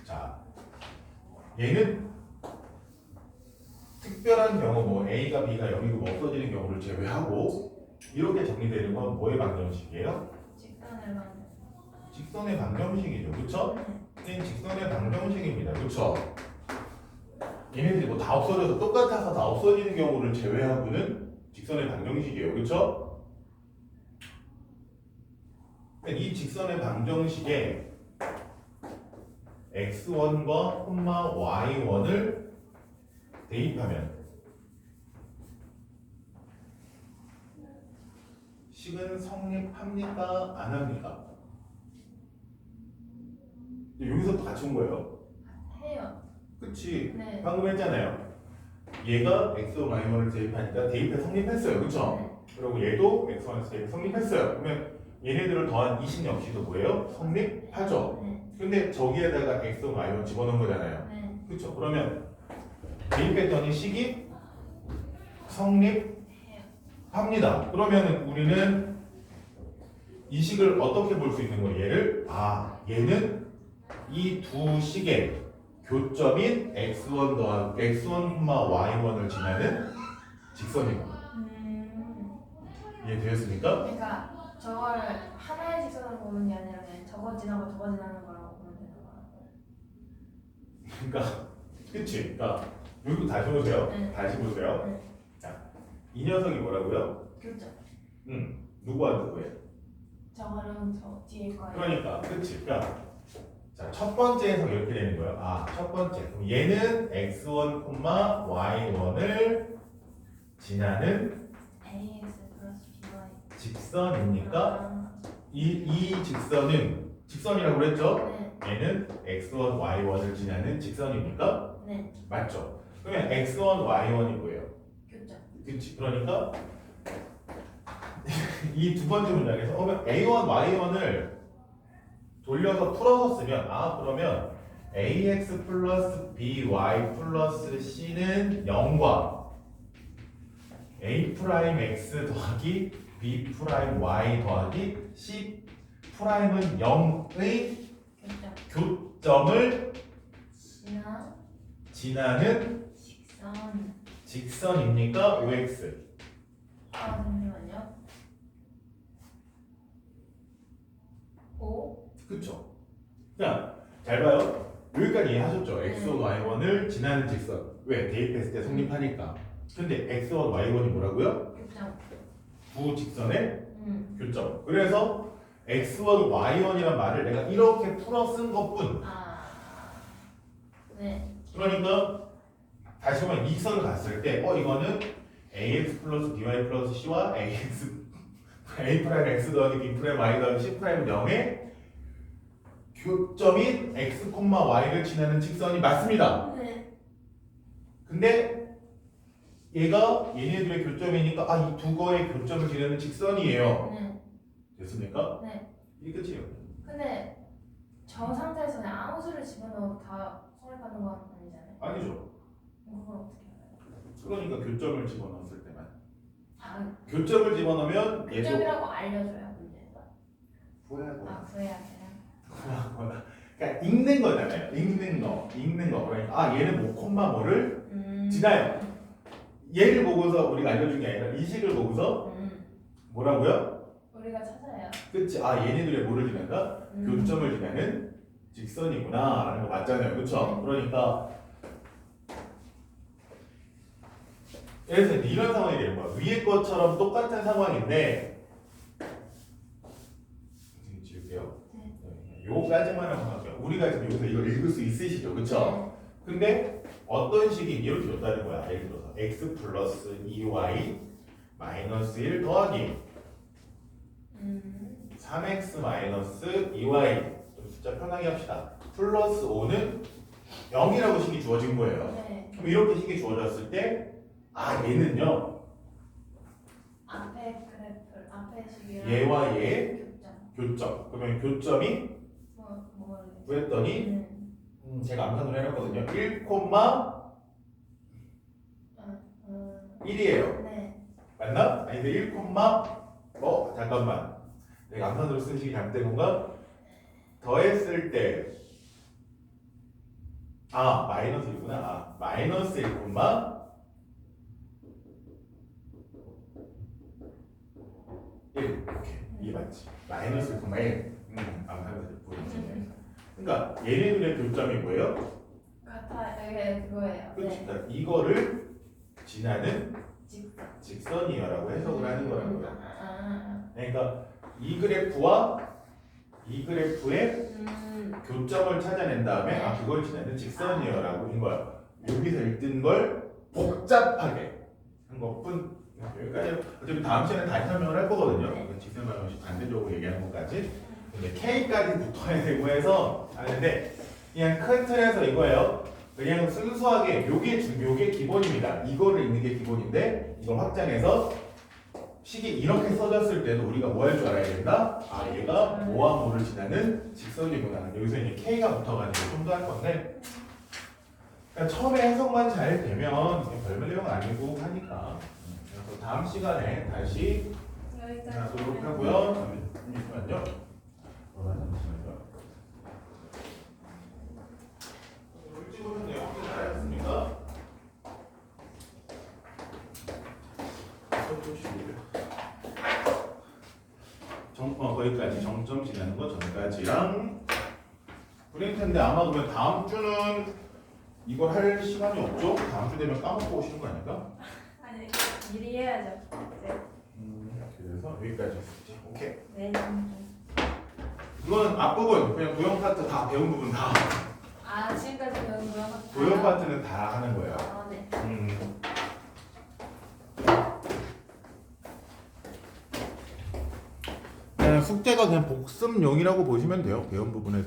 자, 얘는 특별한 경우 뭐 a가 b가 0이고 뭐 없어지는 경우를 제외하고 이렇게 정리되는 건 뭐의 방정식이에요? 직선을 만든 직선의 방정식이죠. 그쵸? 얘는 직선의 방정식입니다. 그쵸? 얘네들이 뭐 다 없어져서 똑같아서 다 없어지는 경우를 제외하고는 직선의 방정식이에요. 그쵸? 이 직선의 방정식에 x1과 y1을 대입하면 식은 성립합니까? 안 합니까? 여기서 또 같이 온 거예요. 해요. 그치? 네. 방금 했잖아요. 얘가 x1, y1을 대입하니까 대입해 성립했어요. 그쵸? 네. 그리고 얘도 x1에서 대입 성립했어요. 그러면 얘네들을 더한 이 식 역시도 뭐예요? 성립하죠. 네. 근데 저기에다가 x1, y1 집어넣은 거잖아요. 네. 그쵸? 그러면 대입했더니 식이 성립합니다. 그러면 우리는 이 식을 어떻게 볼 수 있는 거예요? 얘를 얘는 이 두 식의 교점인 x1 더하기 x1, y1을 지나는 직선이고 이해되었습니까? 그러니까 저거를 하나의 직선으로 보는 게 아니라 그냥 저거 지나고 저거 지나는 거라고 보면 되는 거야. 그러니까 그치? 그러니까 여기도 다시 보세요. 네. 다시 보세요. 네. 자, 이 녀석이 뭐라고요? 그렇죠. 누구와 누구예요? 저거는 저 뒤에 거예요. 그러니까 그치? 그러니까 자, 첫 번째 해석 이렇게 되는 거예요. 첫 번째. 그럼 얘는 x1, y1을 지나는 ax 플러스 by 직선입니까? 이 직선은 직선이라고 그랬죠? 네. 얘는 x1, y1을 지나는 직선입니까? 네. 맞죠? 그러면 x1, y1이 뭐예요? 그렇죠. 그치? 그러니까 이 두 번째 문장에서 그러면 a1, y1을 돌려서 풀어서 쓰면 그러면 ax 플러스 by 플러스 c는 0과 a 프라임 x 더하기 b 프라임 y 더하기 c 프라임은 0의 그렇죠. 교점을 지나는 직선. 직선입니까? OX. 잠시만요. O. 그쵸? 자, 잘 봐요. 여기까지 이해하셨죠? x1, y1을 지나는 직선. 왜? 대입했을 때 성립하니까. 근데 x1, y1이 뭐라고요? 교점. 두 직선의 교점. 그래서 x1, y1이란 말을 내가 이렇게 풀어 쓴 것뿐. 네. 그러니까 다시 보면 이 직선을 갔을 때 이거는 ax 플러스 by 플러스 c와 a 프라임 x 더하기 b 프라임 y 더하기 c 프라임 0의 교점인 x, y를 지나는 직선이 맞습니다. 네. 근데 얘가 얘네들의 교점이니까 이 두 거의 교점을 지나는 직선이에요. 네. 됐습니까? 네. 이게 끝이에요. 근데 저 상태에서 그냥 아무 수를 집어넣어도 다 성립하는 건 아니잖아요. 아니죠. 그걸 어떻게 알아요? 그러니까 교점을 집어넣었을 때만. 교점을 집어넣으면 얘도 교점이라고 알려줘요 문제에서. 구해야 구해야 돼요. 그러니까 읽는 거잖아요. 읽는 거. 그러니까 얘는 뭐 콤마 뭐를 지나요. 얘를 보고서 우리가 알려준 게 아니라 이 식을 보고서 뭐라고요? 우리가 찾아요. 그치? 아 얘네들의 뭐를 지난다? 교점을 지나는 직선이구나 라는 거 맞잖아요. 그쵸? 그러니까 예를 들어 이런 상황이 되는 거야. 위에 것처럼 똑같은 상황인데 지울게요. 요까지만 한번 할게요. 우리가 지금 여기서 이걸 읽을 수 있으시죠? 그쵸? 근데 어떤 식이 이렇게 줬다는 거야. 예를 들어서 x 플러스 2y 마이너스 1 더하기 3x 마이너스 2y 좀 숫자 편하게 합시다. 플러스 5는 0이라고 식이 주어진 거예요. 네. 그럼 이렇게 식이 주어졌을 때 얘는요 앞에 그래프, 앞에 식이랑 얘와 얘 교점. 교점. 그러면 교점이 뭐를 구했더니 제가 암산을 해놨거든요. 1,1이에요. 네. 맞나? 아닌데 1, 잠깐만. 내가 암산으로 쓴 식이 잘못된 건가? 더했을 때 마이너스 1구나. 마이너스 1, 이렇게 이게 맞지? 마이너스 1,1 암산을 보여주세요. 그러니까 얘네들의 교점이 뭐예요? 같아, 이게 그거예요. 그렇지. 네. 그러니까 이거를 지나는 직선. 직선이어라고 해석을 하는 거라고요. 아. 그러니까 이 그래프와 이 그래프의 교점을 찾아낸 다음에 그걸 지나는 직선이어라고 한 거야. 여기서 읽던 걸 복잡하게 한 것뿐. 여기까지 어차피 다음 시간에 다시 설명을 할 거거든요. 직선 방정식 반대쪽으로 얘기하는 것까지. 근데 K까지 붙어야 되고 해서 하는데 그냥 큰 틀에서 이거예요. 그냥 순수하게 요게 기본입니다. 이거를 읽는 게 기본인데 이걸 확장해서 식이 이렇게 써졌을 때도 우리가 뭐 할 줄 알아야 된다? 얘가 뭐와 뭐를 지나는 직선이구나. 여기서 이제 K가 붙어가지고 좀 더 할 건데 그러니까 처음에 해석만 잘 되면 별별 내용 아니고 하니까 그래서 다음 시간에 다시 하도록 하고요. 잠시만요. 잠시만요. 일찍 오셨네요. 잘하셨습니까? 거기까지 정점 지나는 거 전까지랑 프린트인데 아마 그러면 다음 주는 이거 할 시간이 없죠? 다음 주 되면 까먹고 오시는 거 아닐까? 아니, 미리 해야죠. 네. 그래서 여기까지 했지. 오케이. 네. 이거는 앞부분 그냥 도형 파트 다 배운 부분 다 지금까지 배운 거요? 도형 파트는 다 하는 거예요. 네. 숙제가 그냥 복습용이라고 보시면 돼요. 배운 부분에